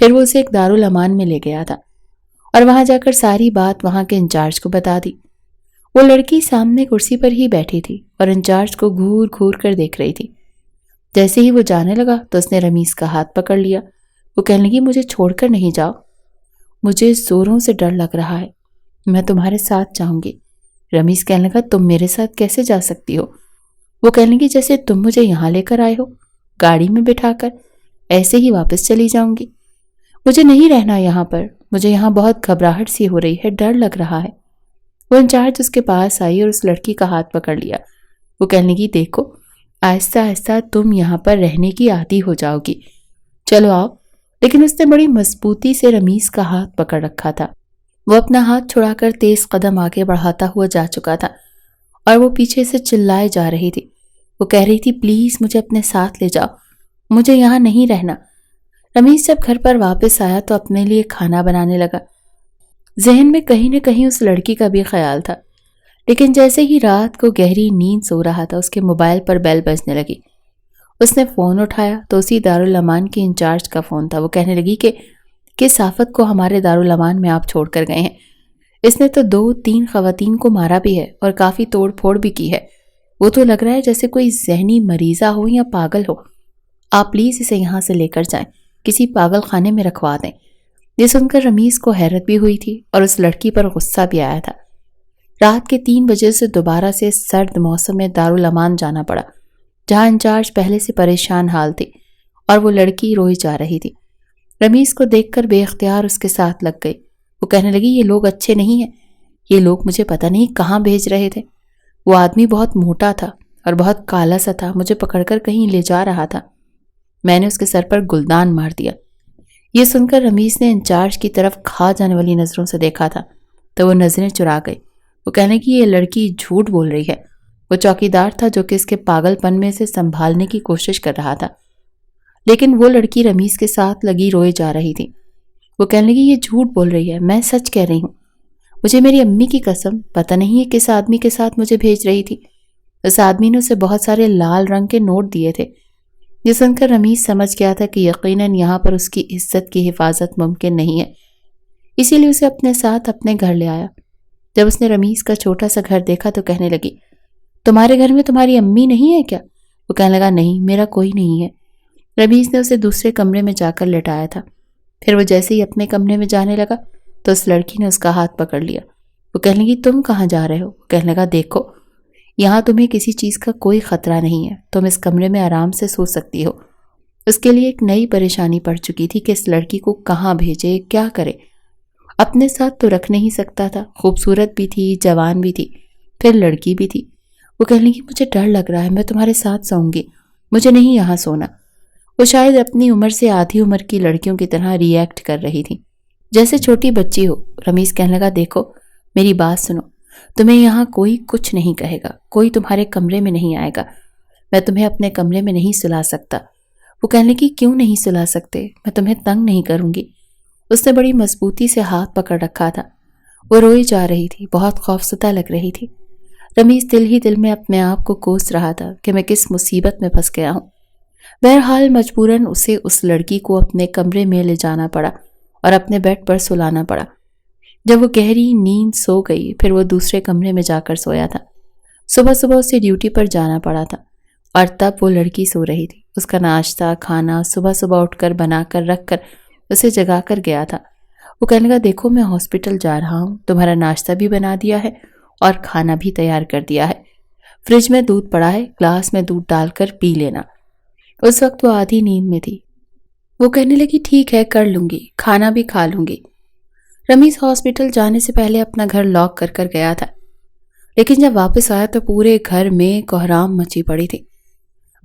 پھر وہ اسے ایک دارالامان میں لے گیا تھا اور وہاں جا کر ساری بات وہاں کے انچارج کو بتا دی۔ وہ لڑکی سامنے کرسی پر ہی بیٹھی تھی اور انچارج کو گھور گھور کر دیکھ رہی تھی۔ جیسے ہی وہ جانے لگا تو اس نے رمیز کا ہاتھ پکڑ لیا۔ وہ کہنے لگی مجھے چھوڑ کر نہیں جاؤ، مجھے زوروں سے ڈر لگ رہا ہے، میں تمہارے ساتھ جاؤں گی۔ رمیز کہنے لگا تم میرے ساتھ کیسے جا سکتی ہو؟ وہ کہنے لگی جیسے تم مجھے یہاں لے کر آئے ہو، گاڑی میں بٹھا کر، ایسے ہی واپس چلی جاؤں گی۔ مجھے نہیں رہنا یہاں پر، مجھے یہاں بہت گھبراہٹ سی ہو رہی ہے، ڈر لگ رہا ہے۔ وہ انچارج اس کے پاس آئی اور اس لڑکی کا ہاتھ پکڑ لیا۔ وہ کہنے لگی دیکھو آہستہ آہستہ تم یہاں پر رہنے کی عادی ہو جاؤ گی، چلو آؤ۔ لیکن اس نے بڑی مضبوطی سے رمیز کا ہاتھ پکڑ رکھا تھا۔ وہ اپنا ہاتھ چھڑا کر تیز قدم آگے بڑھاتا ہوا جا چکا تھا اور وہ پیچھے سے چلائے جا رہی تھی۔ وہ کہہ رہی تھی پلیز مجھے اپنے ساتھ لے جاؤ، مجھے یہاں نہیں رہنا۔ رمیز جب گھر پر واپس آیا تو اپنے لیے کھانا بنانے لگا۔ ذہن میں کہیں نہ کہیں اس لڑکی کا بھی خیال تھا، لیکن جیسے ہی رات کو گہری نیند سو رہا تھا اس کے موبائل پر بیل بجنے لگی۔ اس نے فون اٹھایا تو اسی دارالامان کے انچارج کا فون تھا۔ وہ کہنے لگی کہ کس آفت کو ہمارے دارالامان میں آپ چھوڑ کر گئے ہیں؟ اس نے تو 2-3 خواتین کو مارا بھی ہے اور کافی توڑ پھوڑ بھی کی ہے۔ وہ تو لگ رہا ہے جیسے کوئی ذہنی مریضہ ہو یا پاگل ہو۔ آپ پلیز اسے یہاں سے لے کر جائیں، کسی پاگل خانے میں رکھوا دیں۔ یہ سن کر رمیز کو حیرت بھی ہوئی تھی اور اس لڑکی پر غصہ بھی آیا تھا۔ رات کے 3 بجے سے دوبارہ سے سرد موسم میں دارالامان جانا پڑا، جہاں انچارج پہلے سے پریشان حال تھی اور وہ لڑکی روئی جا رہی تھی۔ رمیز کو دیکھ کر بے اختیار اس کے ساتھ لگ گئی۔ وہ کہنے لگی یہ لوگ اچھے نہیں ہیں، یہ لوگ مجھے پتہ نہیں کہاں بھیج رہے تھے۔ وہ آدمی بہت موٹا تھا اور بہت کالا سا تھا، مجھے پکڑ کر کہیں لے جا رہا تھا۔ میں نے اس کے سر پر گلدان مار دیا۔ یہ سن کر رمیز نے انچارج کی طرف کھا جانے والی نظروں سے دیکھا تھا تو وہ نظریں چرا گئی۔ وہ کہنے کی یہ لڑکی جھوٹ بول رہی ہے۔ وہ چوکیدار تھا جو کہ اس کے پاگل پن میں سے سنبھالنے کی کوشش کر رہا تھا، لیکن وہ لڑکی رمیز کے ساتھ لگی روئے جا رہی تھی۔ وہ کہنے لگی یہ جھوٹ بول رہی ہے، میں سچ کہہ رہی ہوں، مجھے میری امی کی قسم پتہ نہیں ہے کس آدمی کے ساتھ مجھے بھیج رہی تھی۔ اس آدمی نے اسے بہت سارے لال رنگ کے نوٹ دیے تھے۔ یہ سن کر رمیز سمجھ گیا تھا کہ یقیناً یہاں پر اس کی عزت کی حفاظت ممکن نہیں ہے، اسی لیے اسے اپنے ساتھ اپنے گھر لے آیا۔ جب اس نے رمیز کا چھوٹا سا گھر دیکھا تو کہنے لگی تمہارے گھر میں تمہاری امی نہیں ہے کیا؟ وہ کہنے لگا نہیں، میرا کوئی نہیں ہے۔ رمیز نے اسے دوسرے کمرے میں جا کر لٹایا تھا۔ پھر وہ جیسے ہی اپنے کمرے میں جانے لگا تو اس لڑکی نے اس کا ہاتھ پکڑ لیا۔ وہ کہنے لگی تم کہاں جا رہے ہو؟ وہ کہنے لگا دیکھو یہاں تمہیں کسی چیز کا کوئی خطرہ نہیں ہے، تم اس کمرے میں آرام سے سو سکتی ہو۔ اس کے لیے ایک نئی پریشانی پڑ چکی تھی کہ اس لڑکی کو کہاں بھیجے، کیا کرے۔ اپنے ساتھ تو رکھ نہیں سکتا تھا، خوبصورت بھی تھی، جوان بھی تھی، پھر لڑکی بھی تھی۔ وہ کہنے لگی مجھے ڈر لگ رہا ہے، میں تمہارے ساتھ سوؤں گی، مجھے نہیں یہاں سونا۔ وہ شاید اپنی عمر سے آدھی عمر کی لڑکیوں کی طرح ری ایکٹ کر رہی تھی، جیسے چھوٹی بچی ہو۔ رمیز کہنے لگا دیکھو میری بات سنو، تمہیں یہاں کوئی کچھ نہیں کہے گا، کوئی تمہارے کمرے میں نہیں آئے گا، میں تمہیں اپنے کمرے میں نہیں سلا سکتا۔ وہ کہنے لگی کیوں نہیں سلا سکتے؟ میں تمہیں تنگ نہیں کروں گی۔ اس نے بڑی مضبوطی سے ہاتھ پکڑ رکھا تھا۔ وہ روئی جا رہی تھی، بہت خوفزدہ لگ رہی تھی۔ رمیز دل ہی دل میں اپنے آپ کو کوس رہا تھا کہ میں کس مصیبت میں پھنس گیا ہوں۔ بہرحال مجبوراً اسے اس لڑکی کو اپنے کمرے میں لے جانا پڑا اور اپنے بیڈ پر سلانا پڑا۔ جب وہ گہری نیند سو گئی پھر وہ دوسرے کمرے میں جا کر سویا تھا۔ صبح صبح اسے ڈیوٹی پر جانا پڑا تھا اور تب وہ لڑکی سو رہی تھی۔ اس کا ناشتہ کھانا صبح صبح اٹھ کر بنا کر رکھ کر اسے جگا کر گیا تھا۔ وہ کہنے لگا دیکھو میں ہاسپٹل جا رہا ہوں، تمہارا ناشتہ بھی بنا دیا ہے اور کھانا بھی تیار کر دیا ہے، فریج میں دودھ پڑا ہے، گلاس میں دودھ ڈال کر پی لینا۔ اس وقت وہ آدھی نیند میں تھی۔ وہ کہنے لگی ٹھیک ہے کر لوں گی، کھانا بھی کھا لوں گی۔ رمیز ہاسپٹل جانے سے پہلے اپنا گھر لاک کر کر گیا تھا، لیکن جب واپس آیا تو پورے گھر میں کوہرام مچی پڑی تھی۔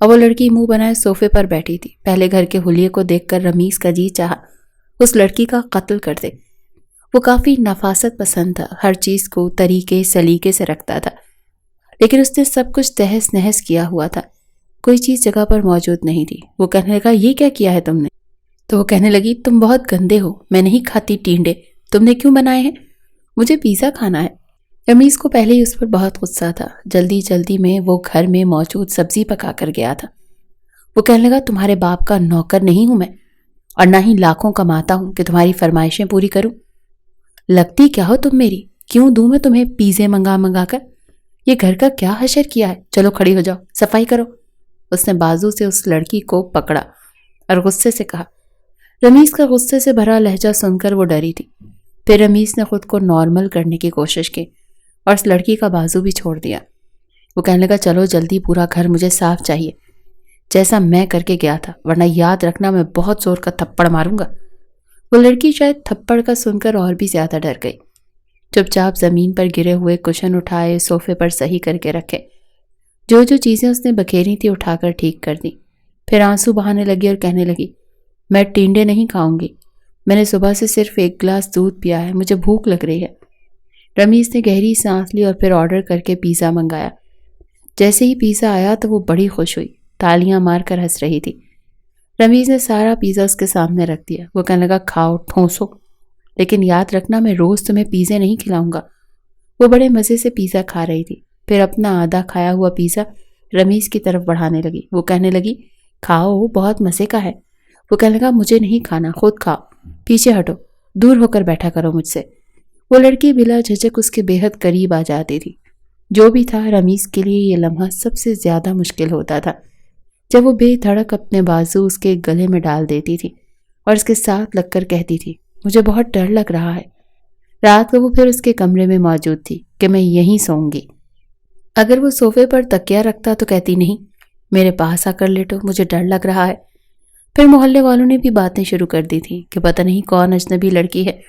اب وہ لڑکی منہ بنائے صوفے پر بیٹھی تھی۔ پہلے گھر کے حلیے کو دیکھ کر رمیز کا جی چاہا اس لڑکی کا قتل کر دے۔ وہ کافی نفاست پسند تھا، ہر چیز کو طریقے سلیقے سے رکھتا تھا، لیکن اس نے سب کچھ تہس نہس کیا ہوا تھا، کوئی چیز جگہ پر موجود نہیں تھی۔ وہ کہنے لگا یہ کیا کیا ہے تم نے؟ تو وہ کہنے لگی تم بہت گندے ہو، میں نہیں کھاتی ٹینڈے، تم نے کیوں بنائے ہیں؟ مجھے پیزا کھانا ہے۔ رمیز کو پہلے ہی اس پر بہت غصہ تھا۔ جلدی جلدی میں وہ گھر میں موجود سبزی پکا کر گیا تھا۔ وہ کہنے لگا تمہارے باپ کا نوکر نہیں ہوں میں، اور نہ ہی لاکھوں کماتا ہوں کہ تمہاری فرمائشیں پوری کروں۔ لگتی کیا ہو تم میری؟ کیوں دوں میں تمہیں پیزے منگا منگا کر؟ یہ گھر کا کیا حشر کیا ہے؟ چلو کھڑی ہو جاؤ، صفائی کرو۔ اس نے بازو سے اس لڑکی کو پکڑا اور غصے سے کہا۔ رمیز کا غصے سے بھرا لہجہ سن کر وہ ڈری تھی۔ پھر رمیز نے خود کو نارمل کرنے کی کوشش کی اور اس لڑکی کا بازو بھی چھوڑ دیا۔ وہ کہنے لگا، چلو جلدی، پورا گھر مجھے صاف چاہیے، جیسا میں کر کے گیا تھا، ورنہ یاد رکھنا میں بہت زور کا تھپڑ ماروں گا۔ وہ لڑکی شاید تھپڑ کا سن کر اور بھی زیادہ ڈر گئی۔ چپ چاپ زمین پر گرے ہوئے کشن اٹھائے، صوفے پر صحیح کر کے رکھے، جو جو چیزیں اس نے بکھیری تھی اٹھا کر ٹھیک کر دی۔ پھر آنسو بہانے لگی اور کہنے لگی، میں ٹینڈے نہیں کھاؤں گی، میں نے صبح سے صرف ایک گلاس دودھ پیا ہے، مجھے بھوک لگ رہی ہے۔ رمیز نے گہری سانس لی اور پھر آرڈر کر کے پیزا منگایا۔ جیسے ہی پیزا آیا تو وہ بڑی خوش ہوئی، تالیاں مار کر ہنس رہی تھی۔ رمیز نے سارا پیزا اس کے سامنے رکھ دیا۔ وہ کہنے لگا، کھاؤ، ٹھونسو، لیکن یاد رکھنا میں روز تمہیں پیزے نہیں کھلاؤں گا۔ وہ بڑے مزے سے پیزا کھا رہی تھی، پھر اپنا آدھا کھایا ہوا پیزا رمیز کی طرف بڑھانے لگی۔ وہ کہنے لگی، کھاؤ، بہت مزے کا ہے۔ وہ کہنے لگا، مجھے نہیں کھانا، خود کھاؤ، پیچھے ہٹو، دور ہو کر بیٹھا کرو مجھ سے۔ وہ لڑکی بلا جھجک اس کے بے حد قریب آ جاتی تھی۔ جو بھی تھا، رمیز کے لیے یہ لمحہ سب سے زیادہ مشکل ہوتا تھا، جب وہ بے دھڑک اپنے بازو اس کے گلے میں ڈال دیتی تھی اور اس کے ساتھ لگ کر کہتی تھی، مجھے بہت ڈر لگ رہا ہے۔ رات کو وہ پھر اس کے کمرے میں موجود تھی کہ میں یہیں سوؤں گی۔ اگر وہ صوفے پر تکیہ رکھتا تو کہتی، نہیں، میرے پاس آ کر لیٹو، مجھے ڈر لگ رہا ہے۔ پھر محلے والوں نے بھی باتیں شروع کر دی تھی کہ پتہ نہیں کون اجنبی لڑکی ہے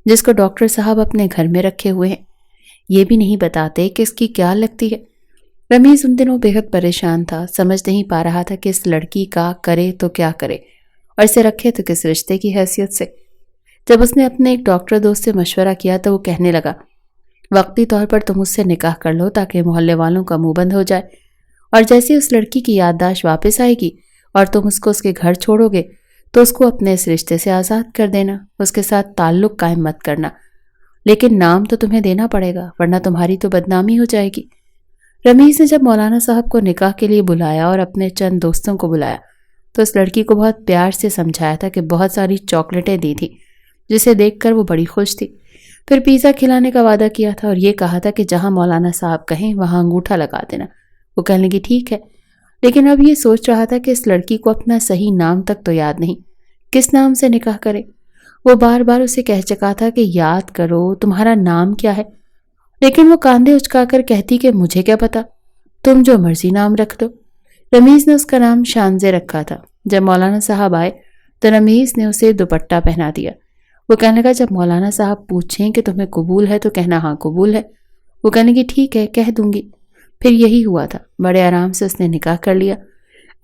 جس کو ڈاکٹر صاحب اپنے گھر میں رکھے ہوئے ہیں، یہ بھی نہیں بتاتے کہ اس کی کیا لگتی ہے۔ رمیز ان دنوں بے حد پریشان تھا، سمجھ نہیں پا رہا تھا کہ اس لڑکی کا کرے تو کیا کرے اور اسے رکھے تو کس رشتے کی حیثیت سے۔ جب اس نے اپنے ایک ڈاکٹر دوست سے مشورہ کیا تو وہ کہنے لگا، وقتی طور پر تم اس سے نکاح کر لو تاکہ محلے والوں کا منہ بند ہو جائے، اور جیسے اس لڑکی کی یادداشت واپس آئے گی اور تم اس کو اس کے گھر چھوڑو گے تو اس کو اپنے اس رشتے سے آزاد کر دینا، اس کے ساتھ تعلق قائم مت کرنا، لیکن نام تو تمہیں دینا پڑے گا ورنہ تمہاری تو بدنامی ہو جائے گی۔ رمیز نے جب مولانا صاحب کو نکاح کے لیے بلایا اور اپنے چند دوستوں کو بلایا تو اس لڑکی کو بہت پیار سے سمجھایا تھا کہ بہت ساری چاکلیٹیں دی تھی، جسے دیکھ کر وہ بڑی خوش تھی۔ پھر پیزا کھلانے کا وعدہ کیا تھا اور یہ کہا تھا کہ جہاں مولانا صاحب کہیں وہاں انگوٹھا لگا دینا۔ وہ کہنے لگی، ٹھیک ہے، لیکن اب یہ سوچ رہا تھا کہ اس لڑکی کو اپنا صحیح نام تک تو یاد نہیں، کس نام سے نکاح کرے۔ وہ بار بار اسے کہہ چکا تھا کہ یاد کرو، تمہارا نام کیا ہے، لیکن وہ کاندھے اچکا کر کہتی کہ مجھے کیا پتا، تم جو مرضی نام رکھ دو۔ رمیز نے اس کا نام شانزے رکھا تھا۔ جب مولانا صاحب آئے تو رمیز نے اسے دوپٹہ پہنا دیا۔ وہ کہنے لگا، جب مولانا صاحب پوچھیں کہ تمہیں قبول ہے تو کہنا ہاں قبول ہے۔ وہ کہنے کی، ٹھیک ہے، کہہ دوں گی۔ پھر یہی ہوا تھا، بڑے آرام سے اس نے نکاح کر لیا۔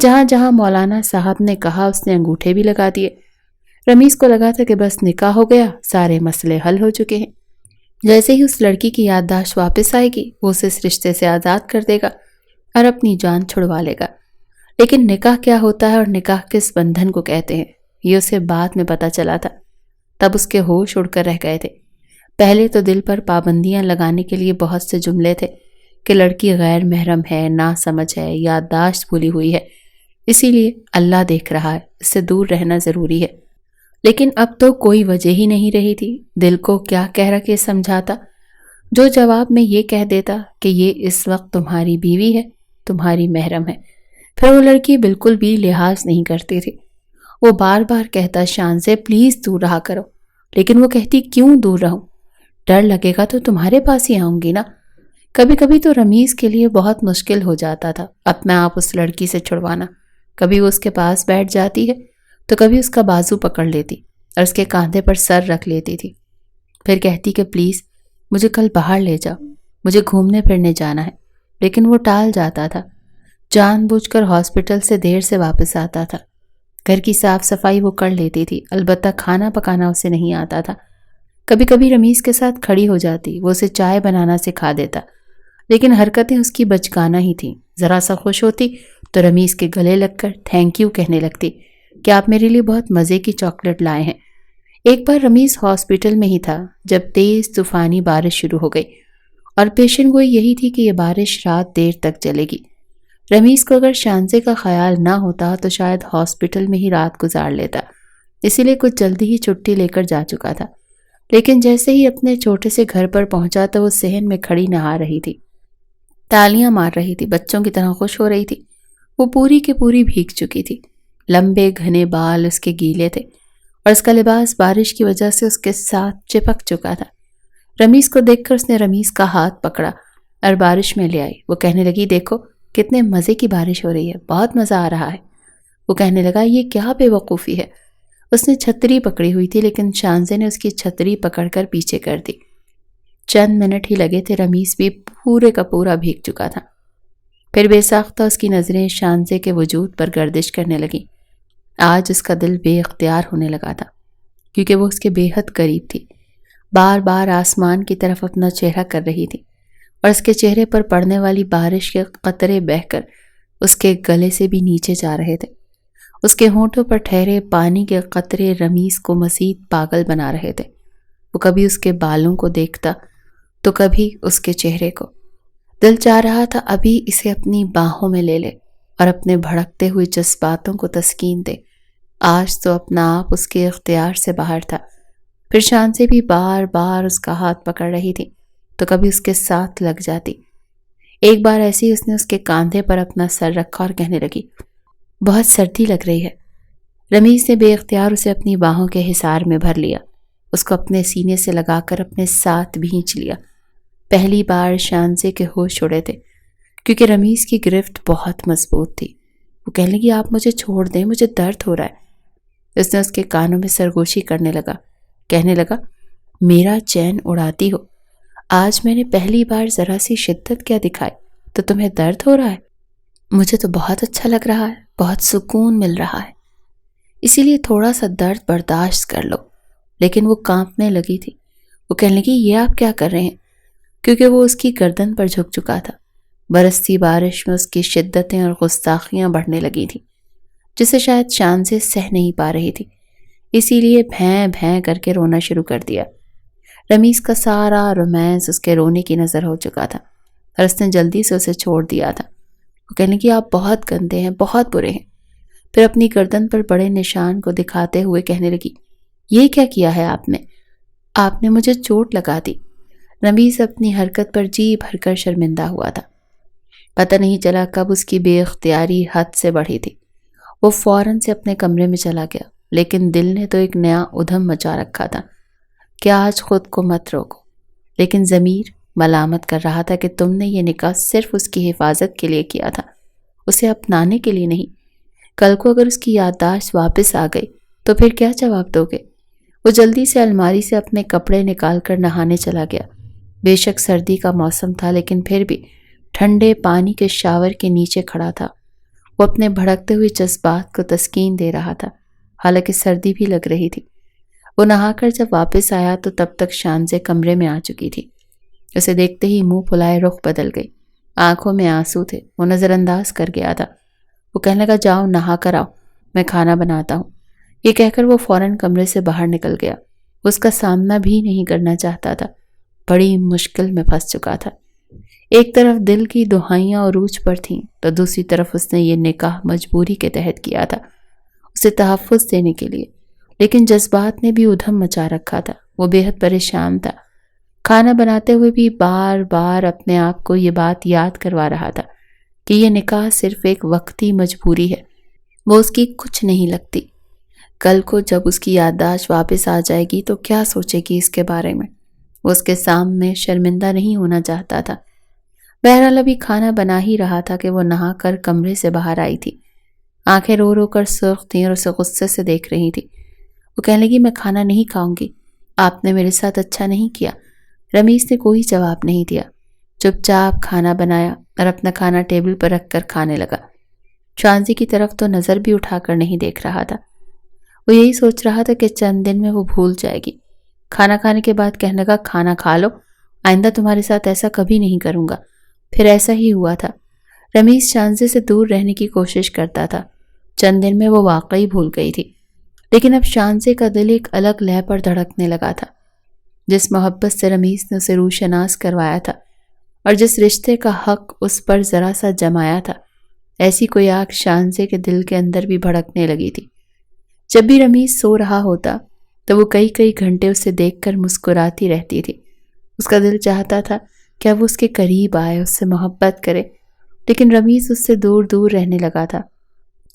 جہاں جہاں مولانا صاحب نے کہا اس نے انگوٹھے بھی لگا دیے۔ رمیز کو لگا تھا کہ بس نکاح ہو گیا، سارے مسئلے حل ہو چکے ہیں۔ جیسے ہی اس لڑکی کی یادداشت واپس آئے گی وہ اسے اس رشتے سے آزاد کر دے گا اور اپنی جان چھڑوا لے گا۔ لیکن نکاح کیا ہوتا ہے اور نکاح کس بندھن کو کہتے ہیں یہ اسے بعد میں پتہ چلا تھا۔ تب اس کے ہوش اڑ کر رہ گئے تھے۔ پہلے تو دل پر پابندیاں لگانے کے لیے بہت سے جملے تھے کہ لڑکی غیر محرم ہے، ناسمجھ ہے، یادداشت بھولی ہوئی ہے، اسی لیے اللہ دیکھ رہا ہے، اس سے دور رہنا ضروری ہے۔ لیکن اب تو کوئی وجہ ہی نہیں رہی تھی۔ دل کو کیا کہہ رکھ کے سمجھاتا، جو جواب میں یہ کہہ دیتا کہ یہ اس وقت تمہاری بیوی ہے، تمہاری محرم ہے۔ پھر وہ لڑکی بالکل بھی لحاظ نہیں کرتی تھی۔ وہ بار بار کہتا، شان سے پلیز دور رہا کرو، لیکن وہ کہتی، کیوں دور رہوں، ڈر لگے گا تو تمہارے پاس ہی آؤں گی نا۔ کبھی کبھی تو رمیز کے لیے بہت مشکل ہو جاتا تھا اپنا آپ اس لڑکی سے چھڑوانا۔ کبھی وہ اس کے پاس بیٹھ جاتی ہے تو کبھی اس کا بازو پکڑ لیتی اور اس کے کاندھے پر سر رکھ لیتی تھی، پھر کہتی کہ پلیز مجھے کل باہر لے جاؤ، مجھے گھومنے پھرنے جانا ہے، لیکن وہ ٹال جاتا تھا۔ جان بوجھ کر ہاسپٹل سے دیر سے واپس آتا تھا۔ گھر کی صاف صفائی وہ کر لیتی تھی، البتہ کھانا پکانا اسے نہیں آتا تھا۔ کبھی کبھی رمیز کے ساتھ کھڑی ہو جاتی، وہ اسے چائے بنانا سکھا دیتا، لیکن حرکتیں اس کی بچکانہ ہی تھیں۔ ذرا سا خوش ہوتی تو رمیز کے گلے لگ کر تھینک یو کہنے لگتی کہ آپ میرے لیے بہت مزے کی چاکلیٹ لائے ہیں۔ ایک بار رمیز ہاسپٹل میں ہی تھا جب تیز طوفانی بارش شروع ہو گئی اور پیشن گوئی یہی تھی کہ یہ بارش رات دیر تک چلے گی۔ رمیز کو اگر شانزے کا خیال نہ ہوتا تو شاید ہاسپٹل میں ہی رات گزار لیتا، اسی لیے کچھ جلدی ہی چھٹی لے کر جا چکا تھا، لیکن جیسے ہی اپنے چھوٹے سے گھر پر پہنچا تو وہ صحن میں کھڑی نہا رہی تھی، تالیاں مار رہی تھی، بچوں کی طرح خوش ہو رہی تھی۔ وہ پوری کی پوری بھیگ چکی تھی، لمبے گھنے بال اس کے گیلے تھے اور اس کا لباس بارش کی وجہ سے اس کے ساتھ چپک چکا تھا۔ رمیز کو دیکھ کر اس نے رمیز کا ہاتھ پکڑا اور بارش میں لے آئی۔ وہ کہنے لگی، دیکھو کتنے مزے کی بارش ہو رہی ہے، بہت مزہ آ رہا ہے۔ وہ کہنے لگا، یہ کیا بے وقوفی ہے۔ اس نے چھتری پکڑی ہوئی تھی لیکن شانزے نے اس کی چھتری پکڑ کر پیچھے کر دی۔ چند منٹ ہی لگے تھے، رمیز بھی پورے کا پورا بھیگ چکا تھا۔ پھر بے ساختہ اس کی نظریں شانزے کے وجود پر گردش کرنے لگیں۔ آج اس کا دل بے اختیار ہونے لگا تھا کیونکہ وہ اس کے بے حد قریب تھی، بار بار آسمان کی طرف اپنا چہرہ کر رہی تھی اور اس کے چہرے پر پڑنے والی بارش کے قطرے بہہ کر اس کے گلے سے بھی نیچے جا رہے تھے۔ اس کے ہونٹوں پر ٹھہرے پانی کے قطرے رمیز کو مزید پاگل بنا رہے تھے۔ وہ کبھی اس کے بالوں کو دیکھتا تو کبھی اس کے چہرے کو۔ دل چاہ رہا تھا ابھی اسے اپنی باہوں میں لے لے اور اپنے بھڑکتے ہوئے جذباتوں کو تسکین دے۔ آج تو اپنا آپ اس کے اختیار سے باہر تھا۔ پھر شانزے بھی بار بار اس کا ہاتھ پکڑ رہی تھی تو کبھی اس کے ساتھ لگ جاتی۔ ایک بار ایسے ہی اس نے اس کے کاندھے پر اپنا سر رکھا اور کہنے لگی، بہت سردی لگ رہی ہے۔ رمیز نے بے اختیار اسے اپنی باہوں کے حصار میں بھر لیا، اس کو اپنے سینے سے لگا کر اپنے ساتھ بھینچ لیا۔ پہلی بار شانزے کے ہوش اڑے تھے کیونکہ رمیز کی گرفت بہت مضبوط تھی۔ وہ کہنے لگی، آپ مجھے چھوڑ دیں، مجھے درد ہو رہا ہے۔ اس نے اس کے کانوں میں سرگوشی کرنے لگا، کہنے لگا، میرا چین اڑاتی ہو۔ آج میں نے پہلی بار ذرا سی شدت کیا دکھائی تو تمہیں درد ہو رہا ہے؟ مجھے تو بہت اچھا لگ رہا ہے، بہت سکون مل رہا ہے، اسی لیے تھوڑا سا درد برداشت کر لو۔ لیکن وہ کانپنے لگی تھی۔ وہ کہنے لگی، یہ آپ کیا کر رہے ہیں؟ کیونکہ وہ اس کی گردن پر جھک چکا تھا۔ برستی بارش میں اس کی شدتیں اور گستاخیاں بڑھنے لگی تھیں جسے شاید شانزے سہ نہیں پا رہی تھی، اسی لیے بھیں بھیں کر کے رونا شروع کر دیا۔ رمیز کا سارا رومانس اس کے رونے کی نظر ہو چکا تھا اور اس نے جلدی سے اسے چھوڑ دیا تھا۔ وہ کہنے لگی، آپ بہت گندے ہیں، بہت برے ہیں۔ پھر اپنی گردن پر بڑے نشان کو دکھاتے ہوئے کہنے لگی، یہ کیا کیا ہے آپ نے مجھے چوٹ لگا دی۔ رمیز اپنی حرکت پر جی بھر کر شرمندہ ہوا تھا۔ پتہ نہیں چلا کب اس کی بے اختیاری حد سے بڑھی تھی۔ وہ فوراً سے اپنے کمرے میں چلا گیا، لیکن دل نے تو ایک نیا ادھم مچا رکھا تھا کہ آج خود کو مت روکو۔ لیکن ضمیر ملامت کر رہا تھا کہ تم نے یہ نکاح صرف اس کی حفاظت کے لیے کیا تھا، اسے اپنانے کے لیے نہیں۔ کل کو اگر اس کی یادداشت واپس آ گئی تو پھر کیا جواب دو گے؟ وہ جلدی سے الماری سے اپنے کپڑے نکال کر نہانے چلا گیا۔ بے شک سردی کا موسم تھا لیکن پھر بھی ٹھنڈے پانی کے شاور کے نیچے کھڑا تھا۔ وہ اپنے بھڑکتے ہوئے جذبات کو تسکین دے رہا تھا، حالانکہ سردی بھی لگ رہی تھی۔ وہ نہا کر جب واپس آیا تو تب تک شانزے کمرے میں آ چکی تھی۔ اسے دیکھتے ہی منہ پھلائے رخ بدل گئی، آنکھوں میں آنسو تھے، وہ نظر انداز کر گیا تھا۔ وہ کہنے لگا، جاؤ نہا کر آؤ، میں کھانا بناتا ہوں۔ یہ کہہ کر وہ فوراً کمرے سے باہر نکل گیا۔ وہ اس کا سامنا بھی نہیں کرنا چاہتا تھا، بڑی مشکل میں پھنس چکا تھا۔ ایک طرف دل کی دہائیاں عروج پر تھیں تو دوسری طرف اس نے یہ نکاح مجبوری کے تحت کیا تھا، اسے تحفظ دینے کے لیے۔ لیکن جذبات نے بھی ادھم مچا رکھا تھا، وہ بے حد پریشان تھا۔ کھانا بناتے ہوئے بھی بار بار اپنے آپ کو یہ بات یاد کروا رہا تھا کہ یہ نکاح صرف ایک وقتی مجبوری ہے، وہ اس کی کچھ نہیں لگتی۔ کل کو جب اس کی یادداشت واپس آ جائے گی تو کیا سوچے گی اس کے بارے میں؟ وہ اس کے سامنے شرمندہ نہیں ہونا چاہتا تھا۔ بہرحال ابھی کھانا بنا ہی رہا تھا کہ وہ نہا کر کمرے سے باہر آئی تھی۔ آنکھیں رو رو کر سرخ تھیں اور اسے غصے سے دیکھ رہی تھی۔ وہ کہنے لگی، میں کھانا نہیں کھاؤں گی، آپ نے میرے ساتھ اچھا نہیں کیا۔ رمیز نے کوئی جواب نہیں دیا، چپ چاپ کھانا بنایا اور اپنا کھانا ٹیبل پر رکھ کر کھانے لگا۔ شانزی کی طرف تو نظر بھی اٹھا کر نہیں دیکھ رہا تھا۔ وہ یہی سوچ رہا تھا کہ چند دن میں وہ بھول جائے گی۔ کھانا کھانے کے بعد کہنے لگا، کھانا کھا لو، آئندہ تمہارے ساتھ ایسا کبھی نہیں کروں گا۔ پھر ایسا ہی ہوا تھا۔ رمیز شانزے سے دور رہنے کی کوشش کرتا تھا۔ چند دن میں وہ واقعی بھول گئی تھی، لیکن اب شانزے کا دل ایک الگ لے پر دھڑکنے لگا تھا۔ جس محبت سے رمیز نے اسے روشناس کروایا تھا اور جس رشتے کا حق اس پر ذرا سا جمایا تھا، ایسی کوئی آگ شانزے کے دل کے اندر بھی بھڑکنے لگی تھی۔ جب بھی رمیز سو رہا ہوتا تو وہ کئی کئی گھنٹے اسے دیکھ کر مسکراتی رہتی تھی۔ اس کا دل چاہتا تھا کہ وہ اس کے قریب آئے، اس سے محبت کرے، لیکن رمیز اس سے دور دور رہنے لگا تھا۔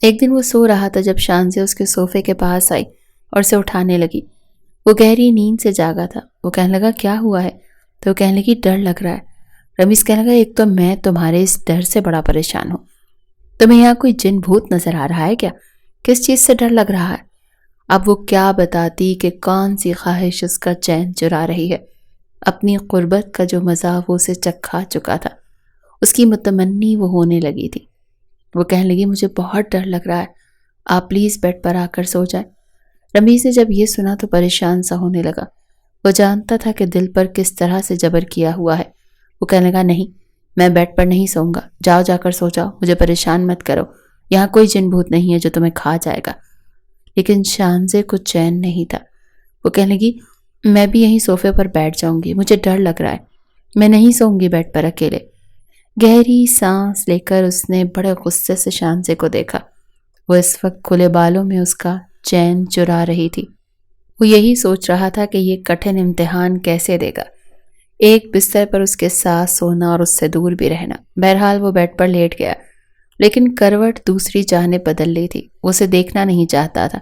ایک دن وہ سو رہا تھا جب شانزے اس کے صوفے کے پاس آئی اور اسے اٹھانے لگی۔ وہ گہری نیند سے جاگا تھا۔ وہ کہنے لگا کیا ہوا ہے؟ تو وہ کہنے لگی ڈر لگ رہا ہے۔ رمیز کہنے لگا ایک تو میں تمہارے اس ڈر سے بڑا پریشان ہوں، تمہیں یہاں کوئی جن بھوت نظر آ رہا ہے کیا؟ کس چیز سے ڈر لگ رہا ہے؟ اب وہ کیا بتاتی کہ کون سی خواہش اس کا چین چرا رہی ہے۔ اپنی قربت کا جو مزہ وہ اسے چکھا چکا تھا، اس کی متمنی وہ ہونے لگی تھی۔ وہ کہنے لگی مجھے بہت ڈر لگ رہا ہے، آپ پلیز بیڈ پر آ کر سو جائیں۔ رمیز نے جب یہ سنا تو پریشان سا ہونے لگا۔ وہ جانتا تھا کہ دل پر کس طرح سے جبر کیا ہوا ہے۔ وہ کہنے لگا نہیں، میں بیڈ پر نہیں سوؤں گا، جاؤ جا کر سو جاؤ، مجھے پریشان مت کرو، یہاں کوئی جن بھوت نہیں ہے جو تمہیں کھا جائے گا۔ لیکن شانزے کو چین نہیں تھا۔ وہ کہنے لگی میں بھی یہیں صوفے پر بیٹھ جاؤں گی، مجھے ڈر لگ رہا ہے، میں نہیں سوؤں گی بیڈ پر اکیلے۔ گہری سانس لے کر اس نے بڑے غصے سے شانزے کو دیکھا۔ وہ اس وقت کھلے بالوں میں اس کا چین چرا رہی تھی۔ وہ یہی سوچ رہا تھا کہ یہ کٹھن امتحان کیسے دے گا، ایک بستر پر اس کے ساتھ سونا اور اس سے دور بھی رہنا۔ بہرحال وہ بیڈ پر لیٹ گیا، لیکن کروٹ دوسری جانب بدل لی تھی۔ وہ اسے دیکھنا نہیں چاہتا تھا۔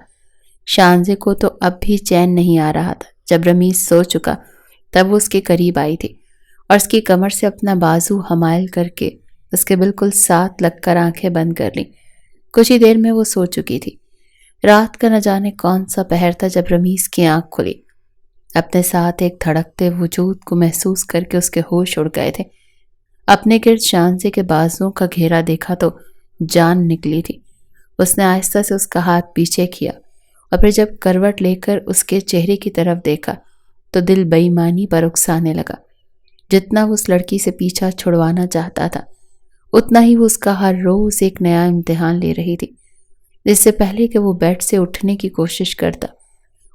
شانزے کو تو اب بھی چین نہیں آ رہا تھا۔ جب رمیز سو چکا تب وہ اس کے قریب آئی تھی اور اس کی کمر سے اپنا بازو حمائل کر کے اس کے بالکل ساتھ لگ کر آنکھیں بند کر لیں۔ کچھ ہی دیر میں وہ سو چکی تھی۔ رات کا نہ جانے کون سا پہر تھا جب رمیز کی آنکھ کھلی۔ اپنے ساتھ ایک دھڑکتے وجود کو محسوس کر کے اس کے ہوش اڑ گئے تھے۔ اپنے گرد شانزے کے بازوؤں کا گھیرا دیکھا تو جان نکلی تھی۔ اس نے آہستہ سے اس کا ہاتھ پیچھے کیا اور پھر جب کروٹ لے کر اس کے چہرے کی طرف دیکھا تو دل بے ایمانی پر اکسانے لگا۔ جتنا وہ اس لڑکی سے پیچھا چھڑوانا چاہتا تھا اتنا ہی وہ اس کا ہر روز ایک نیا امتحان لے رہی تھی۔ اس سے پہلے کہ وہ بیڈ سے اٹھنے کی کوشش کرتا،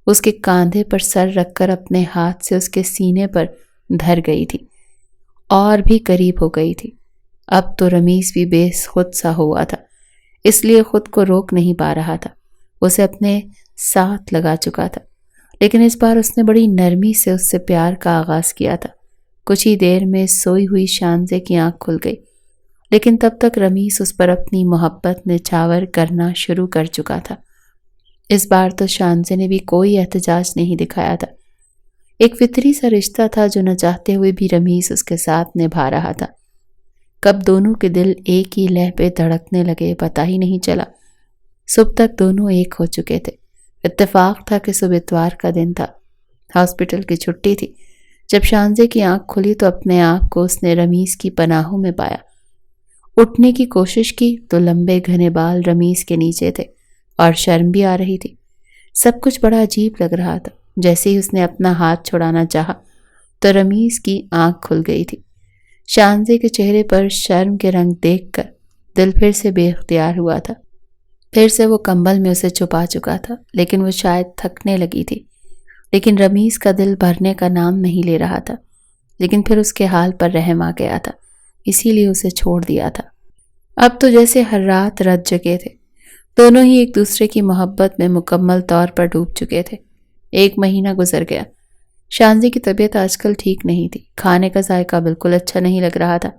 اس کے کاندھے پر سر رکھ کر اپنے ہاتھ سے اس کے سینے پر دھر گئی تھی اور بھی قریب ہو گئی تھی۔ اب تو رمیز بھی بے خود سا ہوا تھا، اس لیے خود کو روک نہیں پا رہا تھا۔ اسے اپنے ساتھ لگا چکا تھا، لیکن اس بار اس نے بڑی نرمی سے اس سے پیار کا آغاز کیا تھا۔ کچھ ہی دیر میں سوئی ہوئی شانزے کی آنکھ کھل گئی، لیکن تب تک رمیز اس پر اپنی محبت نچھاور کرنا شروع کر چکا تھا۔ اس بار تو شانزے نے بھی کوئی احتجاج نہیں دکھایا تھا۔ ایک فطری سا رشتہ تھا جو نہ چاہتے ہوئے بھی رمیز اس کے ساتھ نبھا رہا تھا۔ کب دونوں کے دل ایک ہی لہ پہ دھڑکنے لگے پتہ ہی نہیں چلا۔ صبح تک دونوں ایک ہو چکے تھے۔ اتفاق تھا کہ صبح اتوار کا دن تھا، ہاسپٹل کی چھٹی تھی۔ جب شانزے کی آنکھ کھلی تو اپنے آپ کو اس نے رمیز کی پناہوں میں پایا۔ اٹھنے کی کوشش کی تو لمبے گھنے بال رمیز کے نیچے تھے اور شرم بھی آ رہی تھی۔ سب کچھ بڑا عجیب لگ رہا تھا۔ جیسے ہی اس نے اپنا ہاتھ چھڑانا چاہا تو رمیز کی آنکھ کھل گئی تھی۔ شانزے کے چہرے پر شرم کے رنگ دیکھ کر دل پھر سے بے اختیار ہوا تھا۔ پھر سے وہ کمبل میں اسے چھپا چکا تھا، لیکن وہ شاید تھکنے لگی تھی۔ لیکن رمیز کا دل بھرنے کا نام نہیں لے رہا تھا۔ لیکن پھر اس کے حال پر رحم آ گیا تھا، اسی لیے اسے چھوڑ دیا تھا۔ اب تو جیسے ہر رات رت جگے تھے، دونوں ہی ایک دوسرے کی محبت میں مکمل طور پر ڈوب چکے تھے۔ 1 مہینہ گزر گیا۔ شانزی کی طبیعت آج کل ٹھیک نہیں تھی۔ کھانے کا ذائقہ بالکل اچھا نہیں لگ رہا تھا۔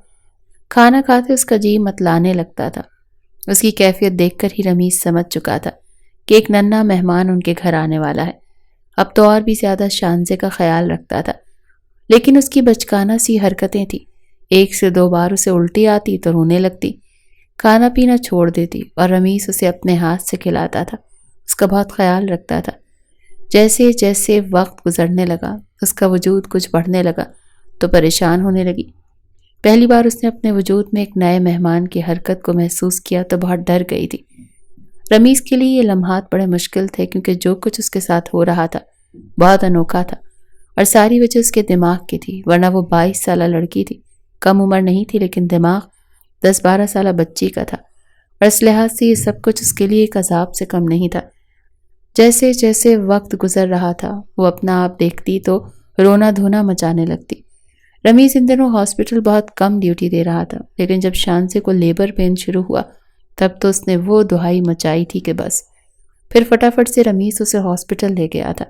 کھانا کھاتے اس کا جی متلانے لگتا تھا۔ اس کی کیفیت دیکھ کر ہی رمیز سمجھ چکا تھا کہ ایک ننھا مہمان ان کے گھر آنے والا ہے۔ اب تو اور بھی زیادہ شانزے کا خیال رکھتا تھا، لیکن اس کی بچکانہ سی حرکتیں تھیں۔ 1 سے 2 بار اسے الٹی آتی تو رونے لگتی، کھانا پینا چھوڑ دیتی اور رمیز اسے اپنے ہاتھ سے کھلاتا تھا۔ اس کا بہت خیال رکھتا تھا۔ جیسے جیسے وقت گزرنے لگا اس کا وجود کچھ بڑھنے لگا تو پریشان ہونے لگی۔ پہلی بار اس نے اپنے وجود میں ایک نئے مہمان کی حرکت کو محسوس کیا تو بہت ڈر گئی تھی۔ رمیز کے لیے یہ لمحات بڑے مشکل تھے، کیونکہ جو کچھ اس کے ساتھ ہو رہا تھا بہت انوکھا تھا اور ساری وجہ اس کے دماغ کی تھی، ورنہ وہ 22 سالہ لڑکی تھی۔ کم عمر نہیں تھی، لیکن دماغ 10-12 سالہ بچی کا تھا، اور اس لحاظ سے یہ سب کچھ اس کے لیے ایک عذاب سے کم نہیں تھا۔ جیسے جیسے وقت گزر رہا تھا وہ اپنا آپ دیکھتی تو رونا دھونا مچانے لگتی۔ رمیز ان دنوں ہاسپٹل بہت کم ڈیوٹی دے رہا تھا، لیکن جب شانزے کو لیبر پین شروع ہوا تب تو اس نے وہ دہائی مچائی تھی کہ بس پھر فٹافٹ سے رمیز اسے ہاسپٹل لے گیا تھا،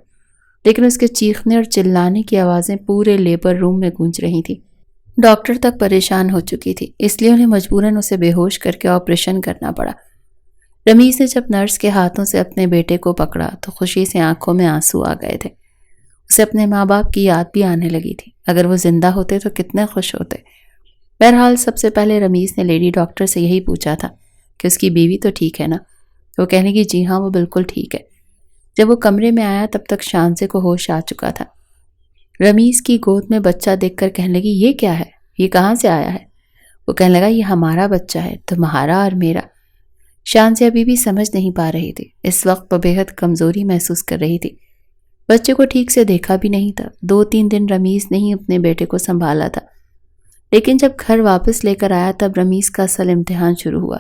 لیکن اس کے چیخنے اور چلانے کی آوازیں پورے لیبر روم میں گونج رہی تھیں۔ ڈاکٹر تک پریشان ہو چکی تھی، اس لیے انہیں مجبوراً اسے بے ہوش کر کے آپریشن کرنا پڑا۔ رمیز نے جب نرس کے ہاتھوں سے اپنے بیٹے کو پکڑا تو خوشی سے آنکھوں میں آنسو آ گئے تھے۔ اسے اپنے ماں باپ کی یاد بھی آنے لگی تھی، اگر وہ زندہ ہوتے تو کتنے خوش ہوتے۔ بہرحال سب سے پہلے رمیز نے لیڈی ڈاکٹر سے یہی پوچھا تھا کہ اس کی بیوی تو ٹھیک ہے نا؟ وہ کہنے کی جی ہاں، وہ بالکل ٹھیک ہے۔ جب وہ کمرے میں آیا تب تک شانزے کو ہوش آ چکا تھا۔ رمیز کی گود میں بچہ دیکھ کر کہنے لگی یہ کیا ہے؟ یہ کہاں سے آیا ہے؟ وہ کہنے لگا یہ ہمارا بچہ ہے، تمہارا اور میرا۔ شانزے ابھی بھی سمجھ نہیں پا رہی تھی، اس وقت وہ بے حد کمزوری محسوس کر رہی تھی۔ بچے کو ٹھیک سے دیکھا بھی نہیں تھا، 2-3 دن رمیز نے ہی اپنے بیٹے کو سنبھالا تھا، لیکن جب گھر واپس لے کر آیا تب رمیز کا اصل امتحان شروع ہوا،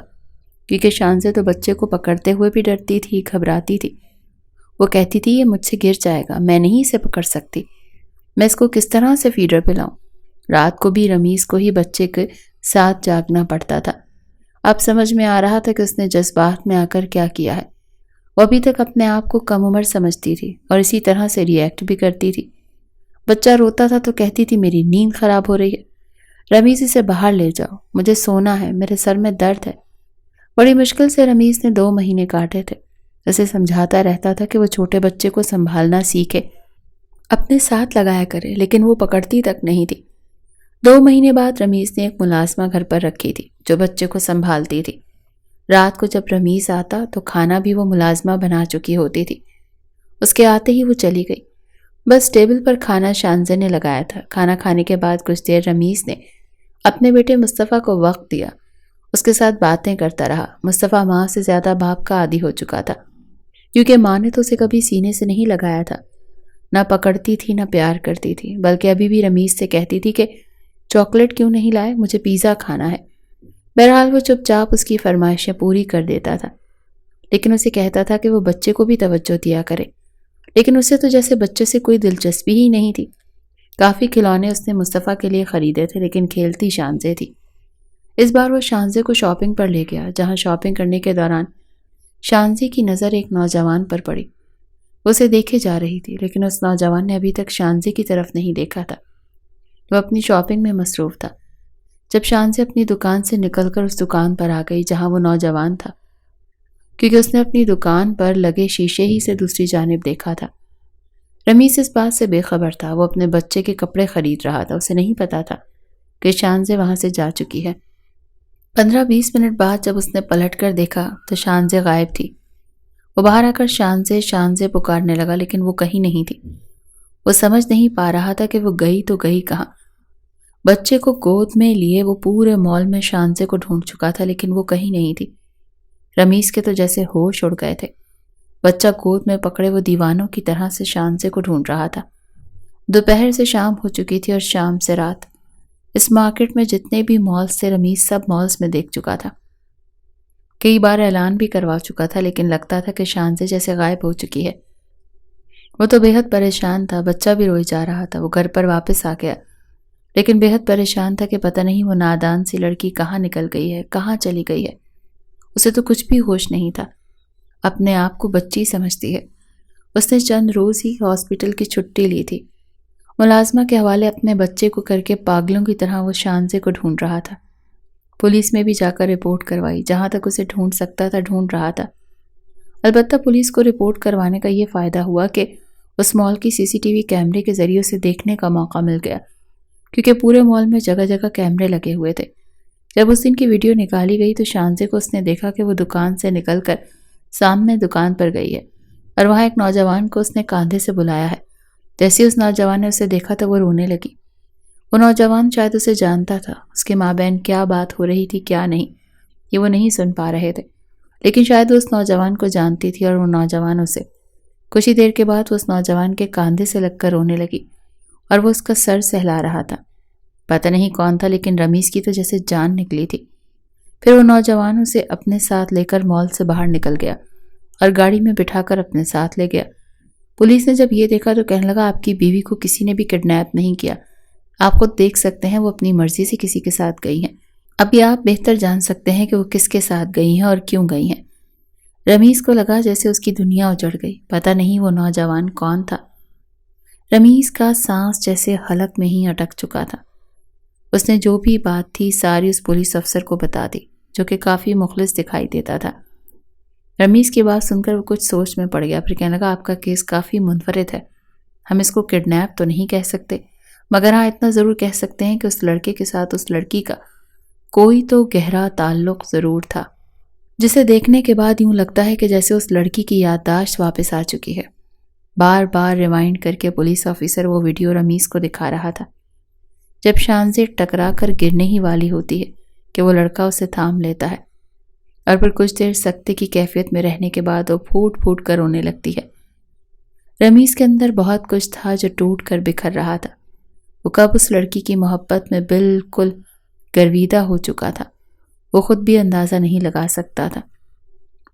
کیونکہ شانزے تو بچے کو پکڑتے ہوئے بھی ڈرتی تھی، گھبراتی تھی۔ وہ کہتی تھی یہ مجھ سے گر جائے گا، میں نہیں اسے پکڑ سکتی، میں اس کو کس طرح سے فیڈر پلاؤں۔ رات کو بھی رمیز کو ہی بچے کے ساتھ جاگنا پڑتا تھا۔ اب سمجھ میں آ رہا تھا کہ اس نے جذبات میں آ کر کیا کیا ہے۔ وہ ابھی تک اپنے آپ کو کم عمر سمجھتی تھی اور اسی طرح سے ری ایکٹ بھی کرتی تھی۔ بچہ روتا تھا تو کہتی تھی میری نیند خراب ہو رہی ہے، رمیز اسے باہر لے جاؤ، مجھے سونا ہے، میرے سر میں درد ہے۔ بڑی مشکل سے رمیز نے 2 مہینے کاٹے تھے۔ اسے سمجھاتا رہتا تھا کہ وہ چھوٹے بچے کو سنبھالنا سیکھے، اپنے ساتھ لگایا کرے، لیکن وہ پکڑتی تک نہیں تھی۔ 2 مہینے بعد رمیز نے ایک ملازمہ گھر پر رکھی تھی جو بچے کو سنبھالتی تھی۔ رات کو جب رمیز آتا تو کھانا بھی وہ ملازمہ بنا چکی ہوتی تھی۔ اس کے آتے ہی وہ چلی گئی۔ بس ٹیبل پر کھانا شانزے نے لگایا تھا۔ کھانا کھانے کے بعد کچھ دیر رمیز نے اپنے بیٹے مصطفیٰ کو وقت دیا، اس کے ساتھ باتیں کرتا رہا۔ مصطفیٰ ماں سے زیادہ باپ کا عادی ہو چکا تھا، کیونکہ ماں نے تو اسے کبھی سینے سے نہیں لگایا تھا، نہ پکڑتی تھی نہ پیار کرتی تھی، بلکہ ابھی بھی رمیز سے کہتی تھی کہ چاکلیٹ کیوں نہیں لائے، مجھے پیزا کھانا ہے۔ بہرحال وہ چپ چاپ اس کی فرمائشیں پوری کر دیتا تھا، لیکن اسے کہتا تھا کہ وہ بچے کو بھی توجہ دیا کرے، لیکن اسے تو جیسے بچے سے کوئی دلچسپی ہی نہیں تھی۔ کافی کھلونے اس نے مصطفیٰ کے لیے خریدے تھے، لیکن کھیلتی شانزے تھی۔ اس بار وہ شانزے کو شاپنگ پر لے گیا، جہاں شاپنگ کرنے کے دوران شانزے کی نظر ایک نوجوان پر پڑی۔ وہ اسے دیکھے جا رہی تھی، لیکن اس نوجوان نے ابھی تک شانزے کی طرف نہیں دیکھا تھا۔ وہ اپنی شاپنگ میں مصروف تھا۔ جب شانزے اپنی دکان سے نکل کر اس دکان پر آ گئی جہاں وہ نوجوان تھا، کیونکہ اس نے اپنی دکان پر لگے شیشے ہی سے دوسری جانب دیکھا تھا۔ رمیز اس بات سے بے خبر تھا، وہ اپنے بچے کے کپڑے خرید رہا تھا، اسے نہیں پتا تھا کہ شانزے وہاں سے جا چکی ہے۔ 15-20 منٹ بعد جب اس نے پلٹ کر دیکھا تو شانزے غائب تھی۔ وہ باہر آ کر شانزے پکارنے لگا، لیکن وہ کہیں نہیں تھی۔ وہ سمجھ نہیں پا رہا تھا کہ وہ گئی تو گئی کہاں۔ بچے کو گود میں لیے وہ پورے مال میں شانزے کو ڈھونڈ چکا تھا، لیکن وہ کہیں نہیں تھی۔ رمیز کے تو جیسے ہوش اڑ گئے تھے۔ بچہ گود میں پکڑے وہ دیوانوں کی طرح سے شانزے کو ڈھونڈ رہا تھا۔ دوپہر سے شام ہو چکی تھی اور شام سے رات۔ اس مارکیٹ میں جتنے بھی مالز تھے رمیز سب مالز میں دیکھ چکا تھا، کئی بار اعلان بھی کروا چکا تھا، لیکن لگتا تھا کہ شانزے جیسے غائب ہو چکی ہے۔ وہ تو بے حد پریشان تھا، بچہ بھی روئے جا رہا تھا۔ وہ گھر پر واپس آ گیا، لیکن بے حد پریشان تھا کہ پتہ نہیں وہ نادان سی لڑکی کہاں نکل گئی ہے، کہاں چلی گئی ہے۔ اسے تو کچھ بھی ہوش نہیں تھا، اپنے آپ کو بچی سمجھتی ہے۔ اس نے چند روز ہی ہاسپٹل کی چھٹی لی تھی۔ ملازمہ کے حوالے اپنے بچے کو کر کے پاگلوں کی طرح وہ شانزے کو ڈھونڈ رہا تھا۔ پولیس میں بھی جا کر رپورٹ کروائی، جہاں تک اسے ڈھونڈ سکتا تھا ڈھونڈ رہا تھا۔ البتہ پولیس کو رپورٹ کروانے کا یہ فائدہ ہوا کہ اس مال کی CCTV کیمرے کے ذریعے اسے دیکھنے کا موقع مل گیا، کیونکہ پورے مال میں جگہ جگہ کیمرے لگے ہوئے تھے۔ جب اس دن کی ویڈیو نکالی گئی تو شانزے کو اس نے دیکھا کہ وہ دکان سے نکل کر سامنے دکان پر گئی ہے، اور وہاں ایک نوجوان کو اس نے کاندھے سے بلایا ہے۔ جیسے اس نوجوان نے اسے دیکھا تو وہ رونے لگی۔ وہ نوجوان شاید اسے جانتا تھا، اس کے مابین کیا بات ہو رہی تھی کیا نہیں، یہ وہ نہیں سن پا رہے تھے، لیکن شاید وہ اس نوجوان کو جانتی تھی اور وہ نوجوان اسے۔ کچھ ہی دیر کے بعد وہ اس نوجوان کے کاندھے سے لگ کر رونے لگی اور وہ اس کا سر سہلا رہا تھا۔ پتہ نہیں کون تھا، لیکن رمیز کی تو جیسے جان نکلی تھی۔ پھر وہ نوجوان اسے اپنے ساتھ لے کر مال سے باہر نکل گیا اور گاڑی میں بٹھا کر اپنے ساتھ لے گیا۔ پولیس نے جب یہ دیکھا تو کہنے لگا آپ کی بیوی کو کسی نے بھی کڈنیپ نہیں کیا، آپ خود دیکھ سکتے ہیں وہ اپنی مرضی سے کسی کے ساتھ گئی ہیں۔ ابھی آپ بہتر جان سکتے ہیں کہ وہ کس کے ساتھ گئی ہیں اور کیوں گئی ہیں۔ رمیز کو لگا جیسے اس کی دنیا اجڑ گئی، پتہ نہیں وہ نوجوان کون تھا۔ رمیز کا سانس جیسے حلق میں ہی اٹک چکا تھا۔ اس نے جو بھی بات تھی ساری اس پولیس افسر کو بتا دی، جو کہ کافی مخلص دکھائی دیتا تھا۔ رمیز کی بات سن کر وہ کچھ سوچ میں پڑ گیا، پھر کہنے لگا آپ کا کیس کافی منفرد ہے، ہم اس کو کڈنیپ تو نہیں کہہ سکتے، مگر ہاں اتنا ضرور کہہ سکتے ہیں کہ اس لڑکے کے ساتھ اس لڑکی کا کوئی تو گہرا تعلق ضرور تھا، جسے دیکھنے کے بعد یوں لگتا ہے کہ جیسے اس لڑکی کی یادداشت واپس آ چکی ہے۔ بار بار ریوائنڈ کر کے پولیس آفیسر وہ ویڈیو رمیز کو دکھا رہا تھا، جب شانزے ٹکرا کر گرنے ہی والی ہوتی ہے کہ وہ لڑکا اسے تھام لیتا ہے، اور پھر کچھ دیر سکتے کی کیفیت میں رہنے کے بعد وہ پھوٹ پھوٹ کر رونے لگتی ہے۔ رمیز کے اندر بہت کچھ تھا جو ٹوٹ کر بکھر رہا تھا۔ وہ کب اس لڑکی کی محبت میں بالکل گرویدہ ہو چکا تھا، وہ خود بھی اندازہ نہیں لگا سکتا تھا۔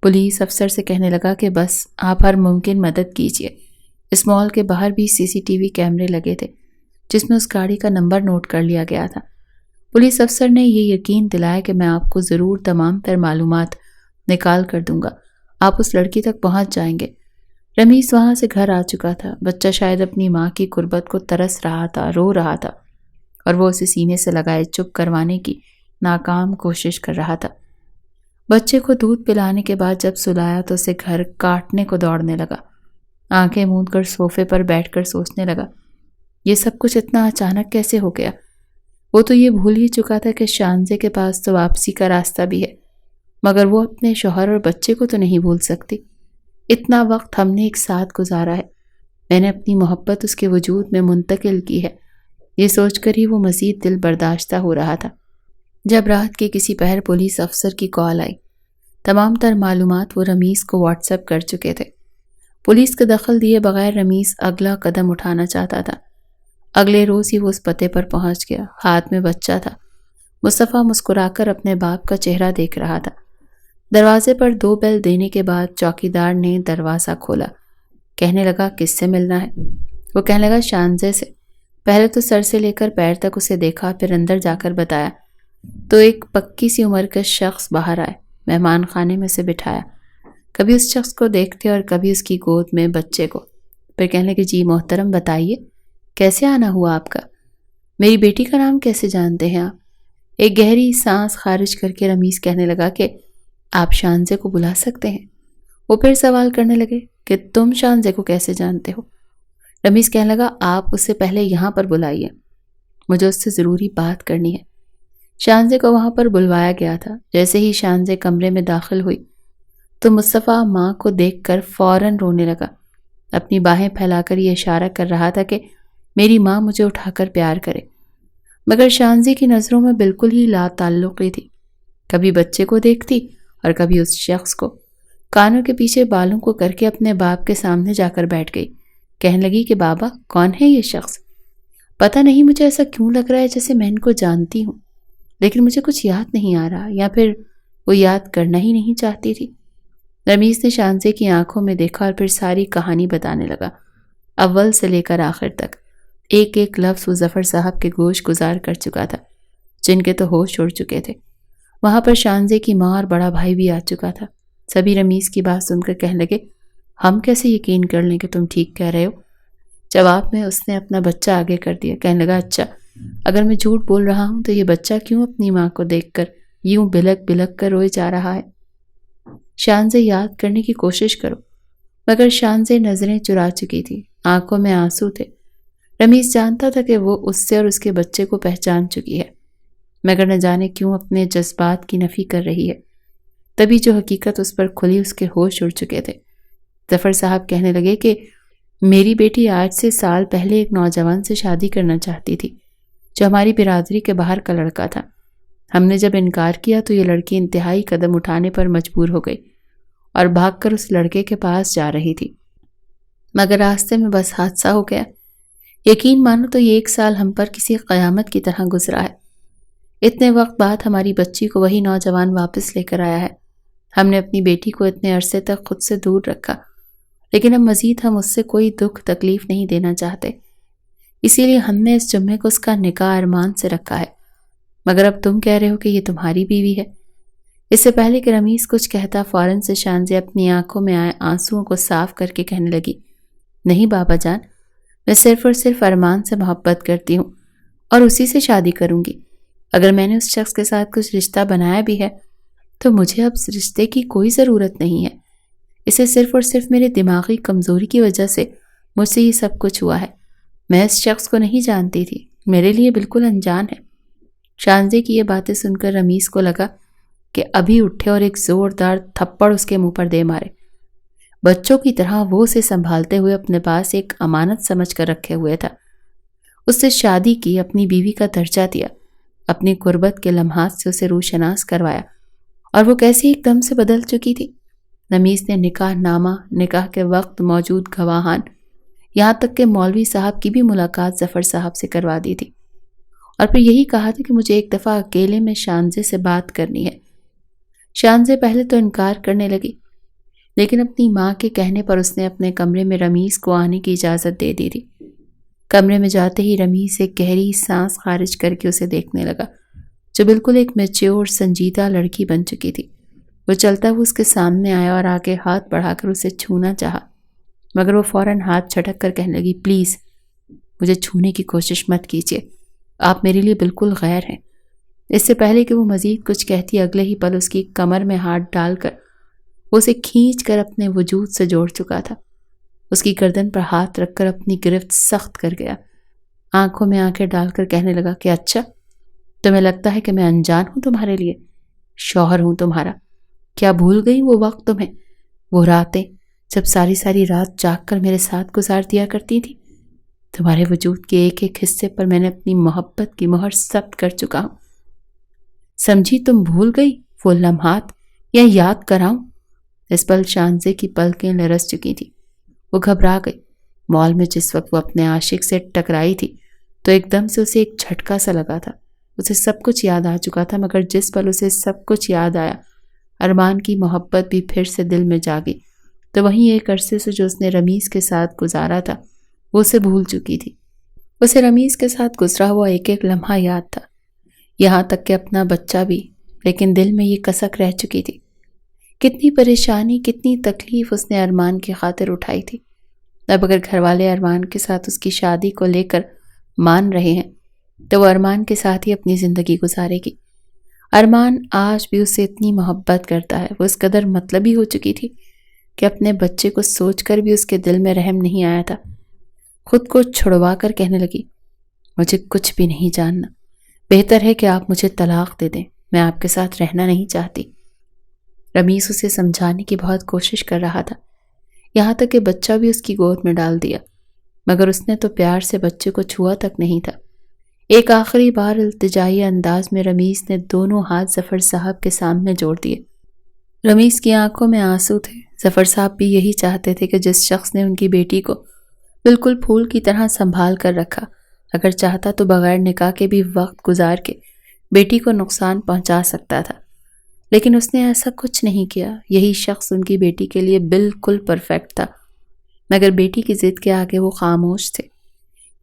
پولیس افسر سے کہنے لگا کہ بس آپ ہر ممکن مدد کیجیے۔ اس مال کے باہر بھی CCTV کیمرے لگے تھے جس میں اس گاڑی کا نمبر نوٹ کر لیا گیا تھا۔ پولیس افسر نے یہ یقین دلایا کہ میں آپ کو ضرور تمام تر معلومات نکال کر دوں گا، آپ اس لڑکی تک پہنچ جائیں گے۔ رمیز وہاں سے گھر آ چکا تھا۔ بچہ شاید اپنی ماں کی قربت کو ترس رہا تھا، رو رہا تھا، اور وہ اسے سینے سے لگائے چپ کروانے کی ناکام کوشش کر رہا تھا۔ بچے کو دودھ پلانے کے بعد جب سلایا تو اسے گھر کاٹنے کو دوڑنے لگا، آنکھیں موند کر صوفے پر بیٹھ کر سوچنے لگا یہ سب کچھ اتنا اچانک کیسے ہو گیا۔ وہ تو یہ بھول ہی چکا تھا کہ شانزے کے پاس تو واپسی کا راستہ بھی ہے، مگر وہ اپنے شوہر اور بچے کو تو نہیں بھول سکتی۔ اتنا وقت ہم نے ایک ساتھ گزارا ہے، میں نے اپنی محبت اس کے وجود میں منتقل کی ہے، یہ سوچ کر ہی وہ مزید دل برداشتہ ہو رہا تھا جب رات کے کسی پہر پولیس افسر کی کال آئی۔ تمام تر معلومات وہ رمیز کو واٹس ایپ کر چکے تھے۔ پولیس کا دخل دیے بغیر رمیز اگلا قدم اٹھانا چاہتا تھا۔ اگلے روز ہی وہ اس پتے پر پہنچ گیا، ہاتھ میں بچہ تھا۔ مصطفیٰ مسکرا کر اپنے باپ کا چہرہ دیکھ رہا تھا۔ دروازے پر 2 بیل دینے کے بعد چوکیدار نے دروازہ کھولا، کہنے لگا کس سے ملنا ہے؟ وہ کہنے لگا شانزے سے۔ پہلے تو سر سے لے کر پیر تک اسے دیکھا، پھر اندر جا کر بتایا تو ایک پکی سی عمر کا شخص باہر آئے، مہمان خانے میں سے بٹھایا، کبھی اس شخص کو دیکھتے اور کبھی اس کی گود میں بچے کو، پھر کہنے لگے جی محترم بتائیے کیسے آنا ہوا آپ کا، میری بیٹی کا نام کیسے جانتے ہیں آپ؟ ایک گہری سانس خارج کر کے رمیز کہنے لگا کہ آپ شانزے کو بلا سکتے ہیں۔ وہ پھر سوال کرنے لگے کہ تم شانزے کو کیسے جانتے ہو؟ رمیز کہنے لگا آپ اسے پہلے یہاں پر بلائیے، مجھے اس سے ضروری بات کرنی ہے۔ شانزے کو وہاں پر بلوایا گیا تھا۔ جیسے ہی شانزے کمرے میں داخل ہوئی تو مصطفیٰ ماں کو دیکھ کر فوراً رونے لگا، اپنی باہیں پھیلا کر یہ اشارہ کر رہا تھا کہ میری ماں مجھے اٹھا کر پیار کرے، مگر شانزے کی نظروں میں بالکل ہی لا تعلقی تھی، کبھی بچے کو دیکھتی اور کبھی اس شخص کو۔ کانوں کے پیچھے بالوں کو کر کے اپنے باپ کے سامنے جا کر بیٹھ گئی، کہنے لگی کہ بابا کون ہے یہ شخص؟ پتہ نہیں مجھے ایسا کیوں لگ رہا ہے جیسے میں ان کو جانتی ہوں، لیکن مجھے کچھ یاد نہیں آ رہا، یا پھر وہ یاد کرنا ہی نہیں چاہتی تھی۔ رمیز نے شانزے کی آنکھوں میں دیکھا اور پھر ساری کہانی بتانے لگا، اول سے لے کر آخر تک۔ ایک ایک لفظ وہ ظفر صاحب کے گوش گزار کر چکا تھا، جن کے تو ہوش اڑ چکے تھے۔ وہاں پر شانزے کی ماں اور بڑا بھائی بھی آ چکا تھا۔ سبھی رمیز کی بات سن کر کہنے لگے ہم کیسے یقین کر لیں کہ تم ٹھیک کہہ رہے ہو؟ جواب میں اس نے اپنا بچہ آگے کر دیا، کہنے لگا اچھا اگر میں جھوٹ بول رہا ہوں تو یہ بچہ کیوں اپنی ماں کو دیکھ کر یوں بلک بلک کر روئے جا رہا ہے؟ شانزے یاد کرنے کی کوشش کرو، مگر شانزے نظریں چرا چکی تھی، آنکھوں میں آنسو تھے۔ رمیز جانتا تھا کہ وہ اس سے اور اس کے بچے کو پہچان چکی ہے، مگر نہ جانے کیوں اپنے جذبات کی نفی کر رہی ہے۔ تبھی جو حقیقت اس پر کھلی اس کے ہوش اڑ چکے تھے۔ ظفر صاحب کہنے لگے کہ میری بیٹی آج سے سال پہلے ایک نوجوان سے شادی کرنا چاہتی تھی جو ہماری برادری کے باہر کا لڑکا تھا۔ ہم نے جب انکار کیا تو یہ لڑکی انتہائی قدم اٹھانے پر مجبور ہو گئی اور بھاگ کر اس لڑکے کے پاس جا رہی تھی، مگر راستے میں بس حادثہ ہو گیا۔ یقین مانو تو یہ 1 سال ہم پر کسی قیامت کی طرح گزرا ہے۔ اتنے وقت بعد ہماری بچی کو وہی نوجوان واپس لے کر آیا ہے۔ ہم نے اپنی بیٹی کو اتنے عرصے تک خود سے دور رکھا، لیکن اب مزید ہم اس سے کوئی دکھ تکلیف نہیں دینا چاہتے، اسی لیے ہم نے اس جمعے کو اس کا نکاح ارمان سے رکھا ہے، مگر اب تم کہہ رہے ہو کہ یہ تمہاری بیوی ہے۔ اس سے پہلے کہ رمیز کچھ کہتا فوراً سے شانزیہ اپنی آنکھوں میں آئے آنسوؤں کو صاف کر کے کہنے لگی، نہیں بابا جان، میں صرف اور صرف ارمان سے محبت کرتی ہوں اور اسی سے شادی کروں گی۔ اگر میں نے اس شخص کے ساتھ کچھ رشتہ بنایا بھی ہے تو مجھے اب اس رشتے کی کوئی ضرورت نہیں ہے۔ اسے صرف اور صرف میرے دماغی کمزوری کی وجہ سے مجھ سے یہ سب کچھ ہوا ہے۔ میں اس شخص کو نہیں جانتی تھی، میرے لیے بالکل انجان ہے۔ شانزیہ کی یہ باتیں سن کر رمیز کو لگا کہ ابھی اٹھے اور ایک زوردار تھپڑ اس کے منہ پر دے مارے۔ بچوں کی طرح وہ اسے سنبھالتے ہوئے اپنے پاس ایک امانت سمجھ کر رکھے ہوئے تھا۔ اس سے شادی کی، اپنی بیوی کا درجہ دیا، اپنی قربت کے لمحات سے اسے روشناس کروایا، اور وہ کیسے ایک دم سے بدل چکی تھی۔ رمیز نے نکاح نامہ، نکاح کے وقت موجود گواہان، یہاں تک کہ مولوی صاحب کی بھی ملاقات ظفر صاحب سے کروا دی تھی، اور پھر یہی کہا تھا کہ مجھے ایک دفعہ اکیلے میں شانزیہ سے بات کرنی ہے۔ شانزیہ پہلے تو انکار کرنے لگی، لیکن اپنی ماں کے کہنے پر اس نے اپنے کمرے میں رمیز کو آنے کی اجازت دے دی تھی۔ کمرے میں جاتے ہی رمیز ایک گہری سانس خارج کر کے اسے دیکھنے لگا، جو بالکل ایک میچور سنجیدہ لڑکی بن چکی تھی۔ وہ چلتا ہوا اس کے سامنے آیا اور آگے ہاتھ بڑھا کر اسے چھونا چاہا، مگر وہ فوراً ہاتھ جھٹک کر کہنے لگی، پلیز مجھے چھونے کی کوشش مت کیجیے، آپ میرے لیے بالکل غیر ہیں۔ اس سے پہلے کہ وہ مزید کچھ کہتی، اگلے ہی پل اس کی کمر میں ہاتھ ڈال کر وہ اسے کھینچ کر اپنے وجود سے جوڑ چکا تھا۔ اس کی گردن پر ہاتھ رکھ کر اپنی گرفت سخت کر گیا، آنکھوں میں آنکھیں ڈال کر کہنے لگا کہ اچھا، تمہیں لگتا ہے کہ میں انجان ہوں تمہارے لیے، شوہر ہوں تمہارا؟ کیا بھول گئی وہ وقت تمہیں، وہ راتیں جب ساری ساری رات جاگ کر میرے ساتھ گزار دیا کرتی تھی؟ تمہارے وجود کے ایک ایک حصے پر میں نے اپنی محبت کی مہر ثبت کر چکا ہوں۔ سمجھی تم بھول گئی وہ لمحات، یا یاد کراؤں؟ اس پل شانزیہ کی پلکیں لرز چکی تھی، وہ گھبرا گئی۔ مال میں جس وقت وہ اپنے عاشق سے ٹکرائی تھی تو ایک دم سے اسے ایک جھٹکا سا لگا تھا، اسے سب کچھ یاد آ چکا تھا، مگر جس پل اسے سب کچھ یاد آیا، ارمان کی محبت بھی پھر سے دل میں جاگی، تو وہیں ایک عرصے سے جو اس نے رمیز کے ساتھ گزارا تھا وہ اسے بھول چکی تھی۔ اسے رمیز کے ساتھ گزرا ہوا ایک ایک لمحہ یاد تھا، یہاں تک کہ اپنا بچہ بھی، لیکن دل میں یہ کسک رہ چکی تھی۔ کتنی پریشانی، کتنی تکلیف اس نے ارمان کی خاطر اٹھائی تھی۔ اب اگر گھر والے ارمان کے ساتھ اس کی شادی کو لے کر مان رہے ہیں تو وہ ارمان کے ساتھ ہی اپنی زندگی گزارے گی۔ ارمان آج بھی اس سے اتنی محبت کرتا ہے، وہ اس قدر مطلبی ہو چکی تھی کہ اپنے بچے کو سوچ کر بھی اس کے دل میں رحم نہیں آیا تھا۔ خود کو چھڑوا کر کہنے لگی، مجھے کچھ بھی نہیں جاننا، بہتر ہے کہ آپ مجھے طلاق دے دیں، میں آپ کے ساتھ رہنا نہیں چاہتی۔ رمیز اسے سمجھانے کی بہت کوشش کر رہا تھا، یہاں تک کہ بچہ بھی اس کی گود میں ڈال دیا، مگر اس نے تو پیار سے بچے کو چھوا تک نہیں تھا۔ ایک آخری بار التجائی انداز میں رمیز نے دونوں ہاتھ ظفر صاحب کے سامنے جوڑ دیے۔ رمیز کی آنکھوں میں آنسو تھے۔ ظفر صاحب بھی یہی چاہتے تھے کہ جس شخص نے ان کی بیٹی کو بالکل پھول کی طرح سنبھال کر رکھا، اگر چاہتا تو بغیر نکاح کے بھی وقت گزار کے بیٹی کو نقصان پہنچا سکتا تھا، لیکن اس نے ایسا کچھ نہیں کیا۔ یہی شخص ان کی بیٹی کے لیے بالکل پرفیکٹ تھا، مگر بیٹی کی ضد کے آگے وہ خاموش تھے۔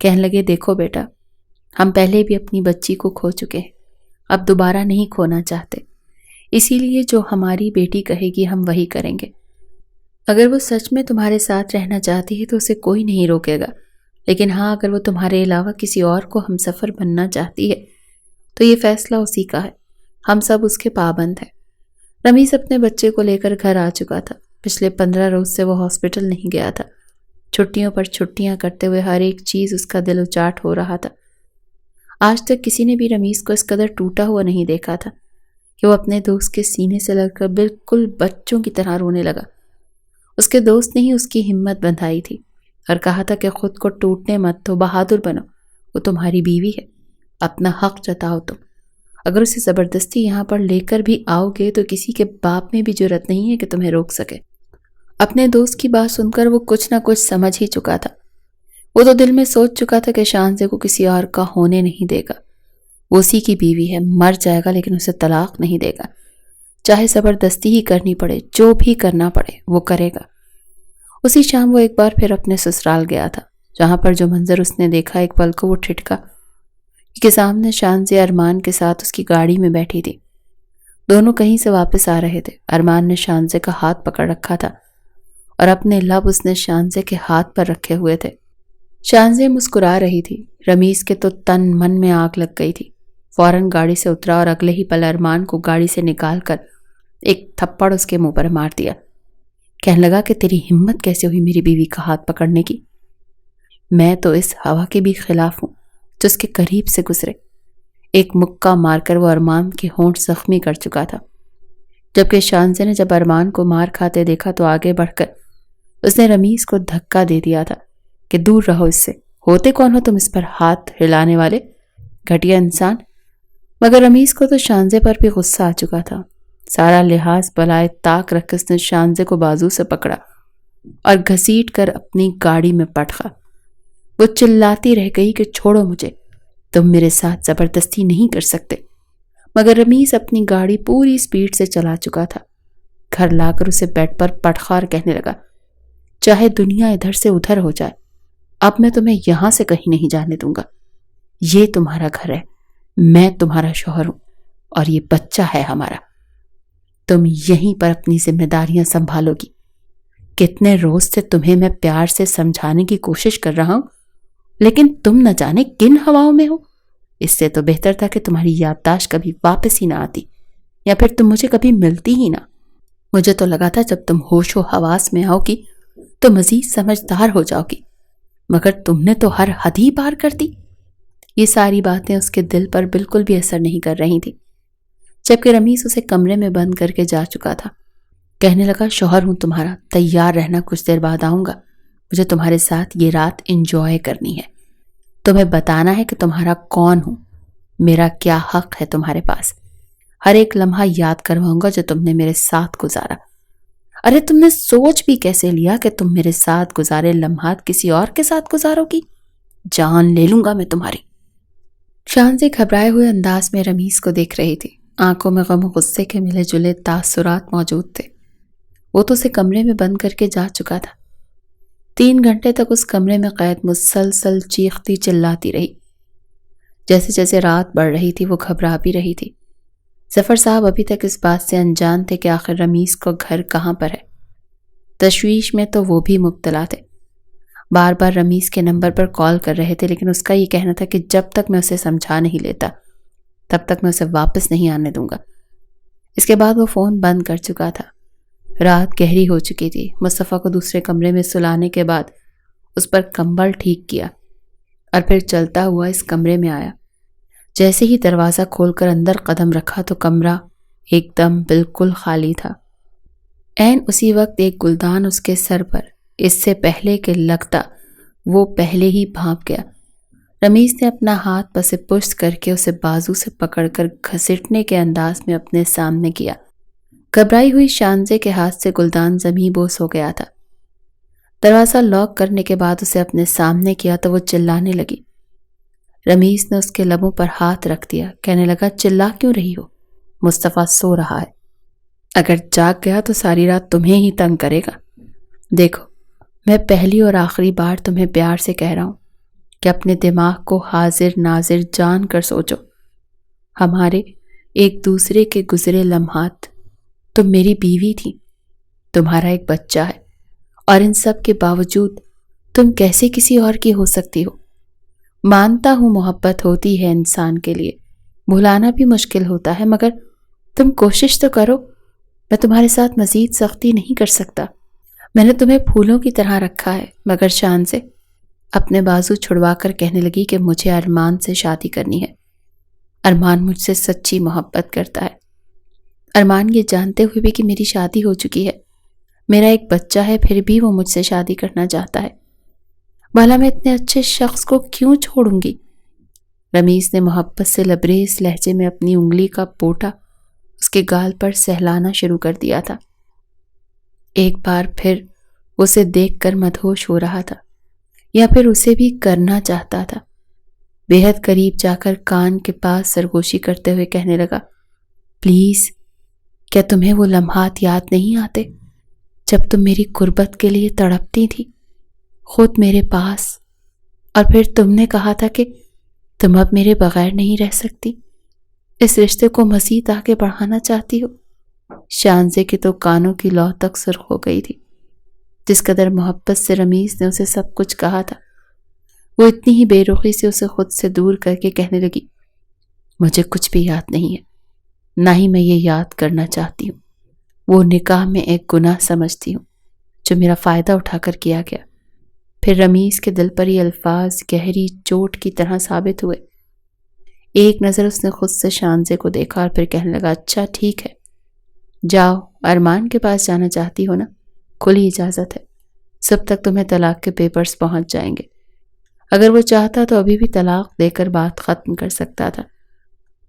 کہنے لگے، دیکھو بیٹا، ہم پہلے بھی اپنی بچی کو کھو چکے ہیں، اب دوبارہ نہیں کھونا چاہتے، اسی لیے جو ہماری بیٹی کہے گی ہم وہی کریں گے۔ اگر وہ سچ میں تمہارے ساتھ رہنا چاہتی ہے تو اسے کوئی نہیں روکے گا، لیکن ہاں، اگر وہ تمہارے علاوہ کسی اور کو ہمسفر بننا چاہتی ہے تو یہ فیصلہ اسی کا ہے، ہم سب اس کے پابند ہیں۔ رمیز اپنے بچے کو لے کر گھر آ چکا تھا۔ پچھلے 15 روز سے وہ ہاسپٹل نہیں گیا تھا، چھٹیوں پر چھٹیاں کرتے ہوئے ہر ایک چیز اس کا دل اچاٹ ہو رہا تھا۔ آج تک کسی نے بھی رمیز کو اس قدر ٹوٹا ہوا نہیں دیکھا تھا کہ وہ اپنے دوست کے سینے سے لگ کر بالکل بچوں کی طرح رونے لگا۔ اس کے دوست نے ہی اس کی ہمت بندھائی تھی اور کہا تھا کہ خود کو ٹوٹنے مت دو، بہادر بنو، وہ تمہاری بیوی ہے، اپنا حق جتاؤ تم۔ اگر اسے زبردستی یہاں پر لے کر بھی آؤ گے تو کسی کے باپ میں بھی جرأت نہیں ہے کہ تمہیں روک سکے۔ اپنے دوست کی بات سن کر وہ کچھ نہ کچھ سمجھ ہی چکا تھا۔ وہ تو دل میں سوچ چکا تھا کہ شانزیہ کو کسی اور کا ہونے نہیں دے گا، وہ اسی کی بیوی ہے، مر جائے گا لیکن اسے طلاق نہیں دے گا، چاہے زبردستی ہی کرنی پڑے، جو بھی کرنا پڑے وہ کرے گا۔ اسی شام وہ ایک بار پھر اپنے سسرال گیا تھا، جہاں پر جو منظر اس نے دیکھا ایک پل کو وہ ٹھٹکا کہ سامنے شانزیہ ارمان کے ساتھ اس کی گاڑی میں بیٹھی تھی۔ دونوں کہیں سے واپس آ رہے تھے۔ ارمان نے شانزے کا ہاتھ پکڑ رکھا تھا اور اپنے لب اس نے شانزے کے ہاتھ پر رکھے ہوئے تھے۔ شانزے مسکرا رہی تھی۔ رمیز کے تو تن من میں آگ لگ گئی تھی۔ فوراً گاڑی سے اترا اور اگلے ہی پل ارمان کو گاڑی سے نکال کر ایک تھپڑ اس کے منہ پر مار دیا۔ کہنے لگا کہ تیری ہمت کیسے ہوئی میری بیوی کا ہاتھ پکڑنے کی؟ میں تو اس ہوا کے بھی خلاف ہوں جو اس کے قریب سے گزرے۔ ایک مکہ مار کر وہ ارمان کے ہونٹ زخمی کر چکا تھا، جبکہ شانزے نے جب ارمان کو مار کھاتے دیکھا تو آگے بڑھ کر اس نے رمیز کو دھکا دے دیا تھا کہ دور رہو اس سے، ہوتے کون ہو تم اس پر ہاتھ ہلانے والے، گھٹیا انسان۔ مگر رمیز کو تو شانزے پر بھی غصہ آ چکا تھا۔ سارا لحاظ بالائے طاق رکھ اس نے شانزے کو بازو سے پکڑا اور گھسیٹ کر اپنی گاڑی میں پٹخا۔ وہ چلاتی رہ گئی کہ چھوڑو مجھے، تم میرے ساتھ زبردستی نہیں کر سکتے، مگر رمیز اپنی گاڑی پوری سپیڈ سے چلا چکا تھا۔ گھر لا کر اسے بیڈ پر پٹخا اور کہنے لگا، چاہے دنیا ادھر سے ادھر ہو جائے، اب میں تمہیں یہاں سے کہیں نہیں جانے دوں گا۔ یہ تمہارا گھر ہے، میں تمہارا شوہر ہوں اور یہ بچہ ہے ہمارا۔ تم یہیں پر اپنی ذمہ داریاں سنبھالو گی۔ کتنے روز سے تمہیں میں پیار سے سمجھانے کی کوشش کر رہا ہوں، لیکن تم نہ جانے کن ہواؤں میں ہو۔ اس سے تو بہتر تھا کہ تمہاری یادداشت کبھی واپس ہی نہ آتی، یا پھر تم مجھے کبھی ملتی ہی نہ۔ مجھے تو لگا تھا جب تم ہوش و حواس میں آؤ گی تو مزید سمجھدار ہو جاؤ گی، مگر تم نے تو ہر حد ہی پار کر دی۔ یہ ساری باتیں اس کے دل پر بالکل بھی اثر نہیں کر رہی تھی، جبکہ رمیز اسے کمرے میں بند کر کے جا چکا تھا۔ کہنے لگا، شوہر ہوں تمہارا، تیار رہنا، کچھ دیر بعد آؤں گا۔ مجھے تمہارے ساتھ یہ رات انجوائے کرنی ہے، تمہیں بتانا ہے کہ تمہارا کون ہوں، میرا کیا حق ہے تمہارے پاس۔ ہر ایک لمحہ یاد کرواؤں گا جو تم نے میرے ساتھ گزارا۔ ارے تم نے سوچ بھی کیسے لیا کہ تم میرے ساتھ گزارے لمحات کسی اور کے ساتھ گزارو گی؟ جان لے لوں گا میں تمہاری۔ شانزے گھبرائے ہوئے انداز میں رمیز کو دیکھ رہی تھی۔ آنکھوں میں غم و غصے کے ملے جلے تاثرات موجود تھے۔ وہ تو اسے کمرے میں بند کر کے جا چکا تھا۔ 3 گھنٹے تک اس کمرے میں قید مسلسل چیختی چلاتی رہی۔ جیسے جیسے رات بڑھ رہی تھی وہ گھبرا بھی رہی تھی۔ ظفر صاحب ابھی تک اس بات سے انجان تھے کہ آخر رمیز کو گھر کہاں پر ہے۔ تشویش میں تو وہ بھی مبتلا تھے، بار بار رمیز کے نمبر پر کال کر رہے تھے، لیکن اس کا یہ کہنا تھا کہ جب تک میں اسے سمجھا نہیں لیتا تب تک میں اسے واپس نہیں آنے دوں گا۔ اس کے بعد وہ فون بند کر چکا تھا۔ رات گہری ہو چکی تھی۔ مصطفیٰ کو دوسرے کمرے میں سلانے کے بعد اس پر کمبل ٹھیک کیا اور پھر چلتا ہوا اس کمرے میں آیا۔ جیسے ہی دروازہ کھول کر اندر قدم رکھا تو کمرہ ایک دم بالکل خالی تھا۔ عین اسی وقت ایک گلدان اس کے سر پر، اس سے پہلے کہ لگتا وہ پہلے ہی بھانپ گیا۔ رمیز نے اپنا ہاتھ پس پشت کر کے اسے بازو سے پکڑ کر گھسیٹنے کے انداز میں اپنے سامنے کیا۔ گھبرائی ہوئی شانزے کے ہاتھ سے گلدان زمیں بوس ہو گیا تھا۔ دروازہ لاک کرنے کے بعد اسے اپنے سامنے کیا تو وہ چلانے لگی۔ رمیز نے اس کے لبوں پر ہاتھ رکھ دیا، کہنے لگا، چلا کیوں رہی ہو؟ مصطفیٰ سو رہا ہے، اگر جاگ گیا تو ساری رات تمہیں ہی تنگ کرے گا۔ دیکھو، میں پہلی اور آخری بار تمہیں پیار سے کہہ رہا ہوں کہ اپنے دماغ کو حاضر ناظر جان کر سوچو۔ ہمارے ایک دوسرے کے گزرے لمحات، تم میری بیوی تھی، تمہارا ایک بچہ ہے، اور ان سب کے باوجود تم کیسے کسی اور کی ہو سکتی ہو؟ مانتا ہوں محبت ہوتی ہے انسان کے لیے، بھلانا بھی مشکل ہوتا ہے، مگر تم کوشش تو کرو۔ میں تمہارے ساتھ مزید سختی نہیں کر سکتا، میں نے تمہیں پھولوں کی طرح رکھا ہے۔ مگر شان سے اپنے بازو چھڑوا کر کہنے لگی کہ مجھے ارمان سے شادی کرنی ہے۔ ارمان مجھ سے سچی محبت کرتا ہے۔ ارمان یہ جانتے ہوئے بھی کہ میری شادی ہو چکی ہے، میرا ایک بچہ ہے، پھر بھی وہ مجھ سے شادی کرنا چاہتا ہے۔ بھلا میں اتنے اچھے شخص کو کیوں چھوڑوں گی؟ رمیز نے محبت سے لبریز لہجے میں اپنی انگلی کا پوٹا اس کے گال پر سہلانا شروع کر دیا تھا۔ ایک بار پھر اسے دیکھ کر مدہوش ہو رہا تھا، یا پھر اسے بھی کرنا چاہتا تھا۔ بے حد قریب جا کر کان کے پاس سرگوشی کرتے ہوئے کہنے لگا، پلیز، کیا تمہیں وہ لمحات یاد نہیں آتے جب تم میری قربت کے لیے تڑپتی تھی، خود میرے پاس، اور پھر تم نے کہا تھا کہ تم اب میرے بغیر نہیں رہ سکتی؟ اس رشتے کو مزید آگے بڑھانا چاہتی ہو؟ شانزے کی تو کانوں کی لو تک سرخ ہو گئی تھی۔ جس قدر محبت سے رمیز نے اسے سب کچھ کہا تھا، وہ اتنی ہی بے رخی سے اسے خود سے دور کر کے کہنے لگی، مجھے کچھ بھی یاد نہیں ہے، نہ ہی میں یہ یاد کرنا چاہتی ہوں۔ وہ نکاح میں ایک گناہ سمجھتی ہوں جو میرا فائدہ اٹھا کر کیا گیا۔ پھر رمیز کے دل پر یہ الفاظ گہری چوٹ کی طرح ثابت ہوئے۔ ایک نظر اس نے خود سے شانزے کو دیکھا اور پھر کہنے لگا، اچھا ٹھیک ہے، جاؤ، ارمان کے پاس جانا چاہتی ہو نا، کھلی اجازت ہے، سب تک تمہیں طلاق کے پیپرز پہنچ جائیں گے۔ اگر وہ چاہتا تو ابھی بھی طلاق دے کر بات ختم کر سکتا تھا،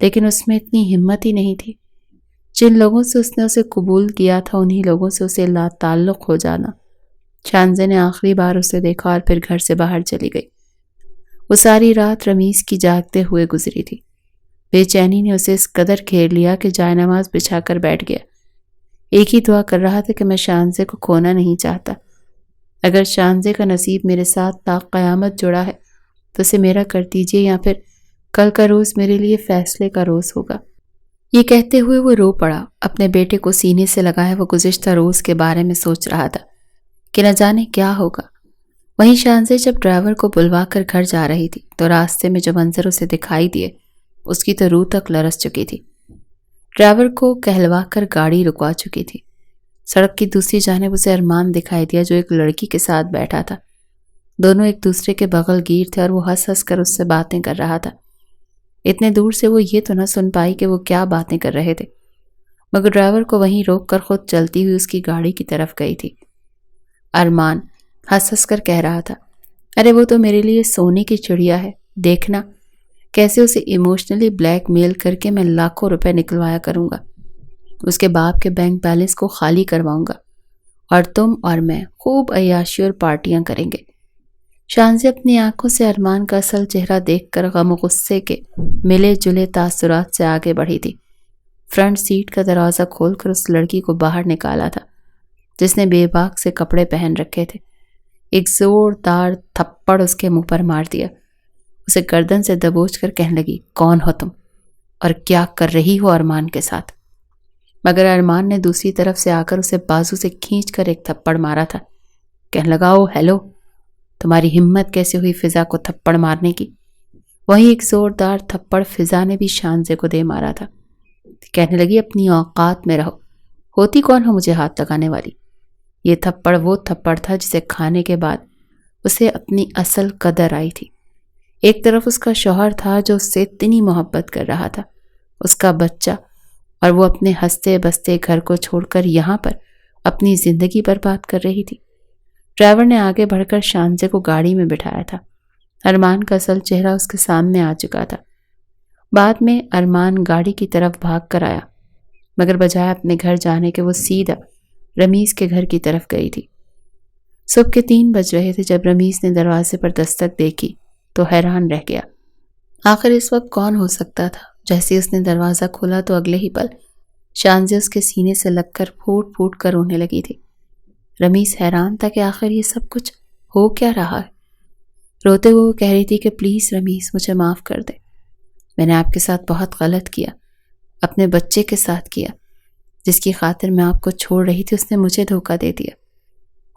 لیکن اس میں اتنی ہمت ہی نہیں تھی۔ جن لوگوں سے اس نے اسے قبول کیا تھا انہی لوگوں سے اسے لا تعلق ہو جانا۔ شانزے نے آخری بار اسے دیکھا اور پھر گھر سے باہر چلی گئی۔ وہ ساری رات رمیز کی جاگتے ہوئے گزری تھی۔ بے چینی نے اسے اس قدر گھیر لیا کہ جائے نماز بچھا کر بیٹھ گیا۔ ایک ہی دعا کر رہا تھا کہ میں شانزے کو کھونا نہیں چاہتا۔ اگر شانزے کا نصیب میرے ساتھ تا قیامت جڑا ہے تو اسے میرا کر دیجئے، یا پھر کل کا روز میرے لیے فیصلے کا روز ہوگا۔ یہ کہتے ہوئے وہ رو پڑا۔ اپنے بیٹے کو سینے سے لگائے وہ گزشتہ روز کے بارے میں سوچ رہا تھا کہ نہ جانے کیا ہوگا۔ وہیں شانزے جب ڈرائیور کو بلوا کر گھر جا رہی تھی تو راستے میں جو منظر اسے دکھائی دیے اس کی تو روح تک لرز چکی تھی۔ ڈرائیور کو کہلوا کر گاڑی رکوا چکی تھی۔ سڑک کی دوسری جانب اسے ارمان دکھائی دیا جو ایک لڑکی کے ساتھ بیٹھا تھا۔ دونوں ایک دوسرے کے بغل گیر تھے اور وہ ہنس ہنس کر اس سے باتیں کر رہا تھا۔ اتنے دور سے وہ یہ تو نہ سن پائی کہ وہ کیا باتیں کر رہے تھے، مگر ڈرائیور کو وہیں روک کر خود چلتی ہوئی اس کی گاڑی کی طرف گئی تھی۔ ارمان ہنس ہنس کر کہہ رہا تھا، ارے وہ تو میرے لیے سونے کی چڑیا ہے، دیکھنا کیسے اسے ایموشنلی بلیک میل کر کے میں لاکھوں روپے نکلوایا کروں گا، اس کے باپ کے بینک بیلنس کو خالی کرواؤں گا، اور تم اور میں خوب عیاشی اور پارٹیاں کریں گے۔ شانزے اپنی آنکھوں سے ارمان کا اصل چہرہ دیکھ کر غم و غصے کے ملے جلے تاثرات سے آگے بڑھی تھی۔ فرنٹ سیٹ کا دروازہ کھول کر اس لڑکی کو باہر نکالا تھا جس نے بے باک سے کپڑے پہن رکھے تھے۔ ایک زوردار تھپڑ اس کے منہ پر مار دیا۔ اسے گردن سے دبوچ کر کہنے لگی، کون ہو تم اور کیا کر رہی ہو ارمان کے ساتھ؟ مگر ارمان نے دوسری طرف سے آ کر اسے بازو سے کھینچ کر ایک تھپڑ مارا تھا۔ کہنے لگا، او ہیلو، تمہاری ہمت کیسے ہوئی فضا کو تھپڑ مارنے کی؟ وہیں ایک زوردار تھپڑ فضا نے بھی شانزے کو دے مارا تھا۔ کہنے لگی، اپنی اوقات میں رہو، ہوتی کون ہو مجھے ہاتھ لگانے والی؟ یہ تھپڑ وہ تھپڑ تھا جسے کھانے کے بعد اسے اپنی اصل قدر آئی تھی۔ ایک طرف اس کا شوہر تھا جو اس سے اتنی محبت کر رہا تھا، اس کا بچہ، اور وہ اپنے ہنستے بستے گھر کو چھوڑ کر یہاں پر اپنی زندگی برباد کر رہی تھی۔ ڈرائیور نے آگے بڑھ کر شانزے کو گاڑی میں بٹھایا تھا۔ ارمان کا اصل چہرہ اس کے سامنے آ چکا تھا۔ بعد میں ارمان گاڑی کی طرف بھاگ کر آیا، مگر بجائے اپنے گھر جانے کے وہ سیدھا رمیز کے گھر کی طرف گئی تھی۔ صبح کے 3 بج رہے تھے جب رمیز نے دروازے پر دستک دیکھی تو حیران رہ گیا۔ آخر اس وقت کون ہو سکتا تھا؟ جیسے اس نے دروازہ کھولا تو اگلے ہی پل شانزے اس کے سینے سے لگ کر پھوٹ پھوٹ کر رونے لگی تھی۔ رمیز حیران تھا کہ آخر یہ سب کچھ ہو کیا رہا ہے۔ روتے ہوئے وہ کہہ رہی تھی کہ پلیز رمیز، مجھے معاف کر دے، میں نے آپ کے ساتھ بہت غلط کیا، اپنے بچے کے ساتھ کیا، جس کی خاطر میں آپ کو چھوڑ رہی تھی اس نے مجھے دھوکہ دے دیا۔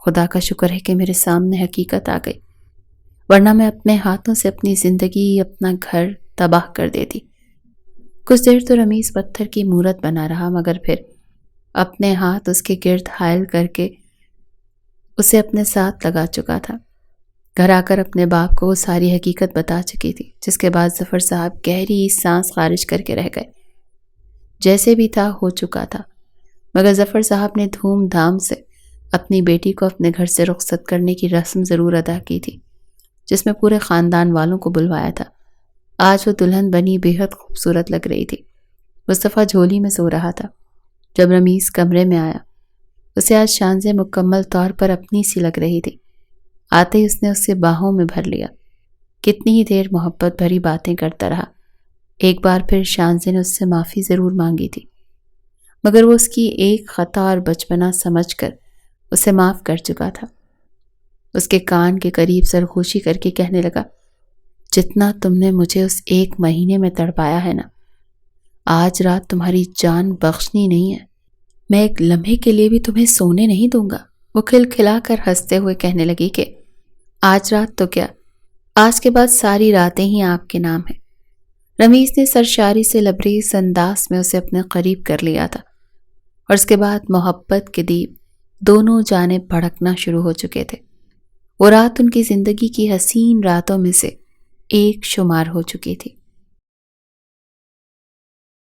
خدا کا شکر ہے کہ میرے سامنے حقیقت آ گئی، ورنہ میں اپنے ہاتھوں سے اپنی زندگی، اپنا گھر تباہ کر دیتی۔ کچھ دیر تو رمیز پتھر کی مورت بنا رہا، مگر پھر اپنے ہاتھ اس کے گرد حائل کر کے اسے اپنے ساتھ لگا چکا تھا۔ گھر آ کر اپنے باپ کو وہ ساری حقیقت بتا چکی تھی، جس کے بعد ظفر صاحب گہری سانس خارج کر کے رہ گئے۔ جیسے بھی تھا ہو چکا تھا، مگر ظفر صاحب نے دھوم دھام سے اپنی بیٹی کو اپنے گھر سے رخصت کرنے کی رسم ضرور ادا کی تھی، جس میں پورے خاندان والوں کو بلوایا تھا۔ آج وہ دلہن بنی بے حد خوبصورت لگ رہی تھی۔ مصطفیٰ جھولی میں سو رہا تھا۔ جب رمیز کمرے میں آیا، اسے آج شانزے مکمل طور پر اپنی سی لگ رہی تھی۔ آتے ہی اس نے اسے باہوں میں بھر لیا۔ کتنی ہی دیر محبت بھری باتیں کرتا رہا۔ ایک بار پھر شانزے نے اس سے معافی ضرور مانگی تھی، مگر وہ اس کی ایک خطا اور بچپنا سمجھ کر اسے معاف کر چکا تھا۔ اس کے کان کے قریب سرگوشی کر کے کہنے لگا، جتنا تم نے مجھے اس 1 مہینے میں تڑپایا ہے نا، آج رات تمہاری جان بخشنی نہیں ہے، میں ایک لمحے کے لیے بھی تمہیں سونے نہیں دوں گا۔ وہ کھلکھلا کر ہنستے ہوئے کہنے لگی کہ آج رات تو کیا، آج کے بعد ساری راتیں ہی آپ کے نام ہیں۔ رمیز نے سرشاری سے لبریز انداز میں اسے اپنے قریب کر لیا تھا، اور اس کے بعد محبت کے دیپ دونوں جانب بھڑکنا شروع ہو چکے تھے۔ وہ رات ان کی زندگی کی حسین راتوں میں سے ایک شمار ہو چکی تھی۔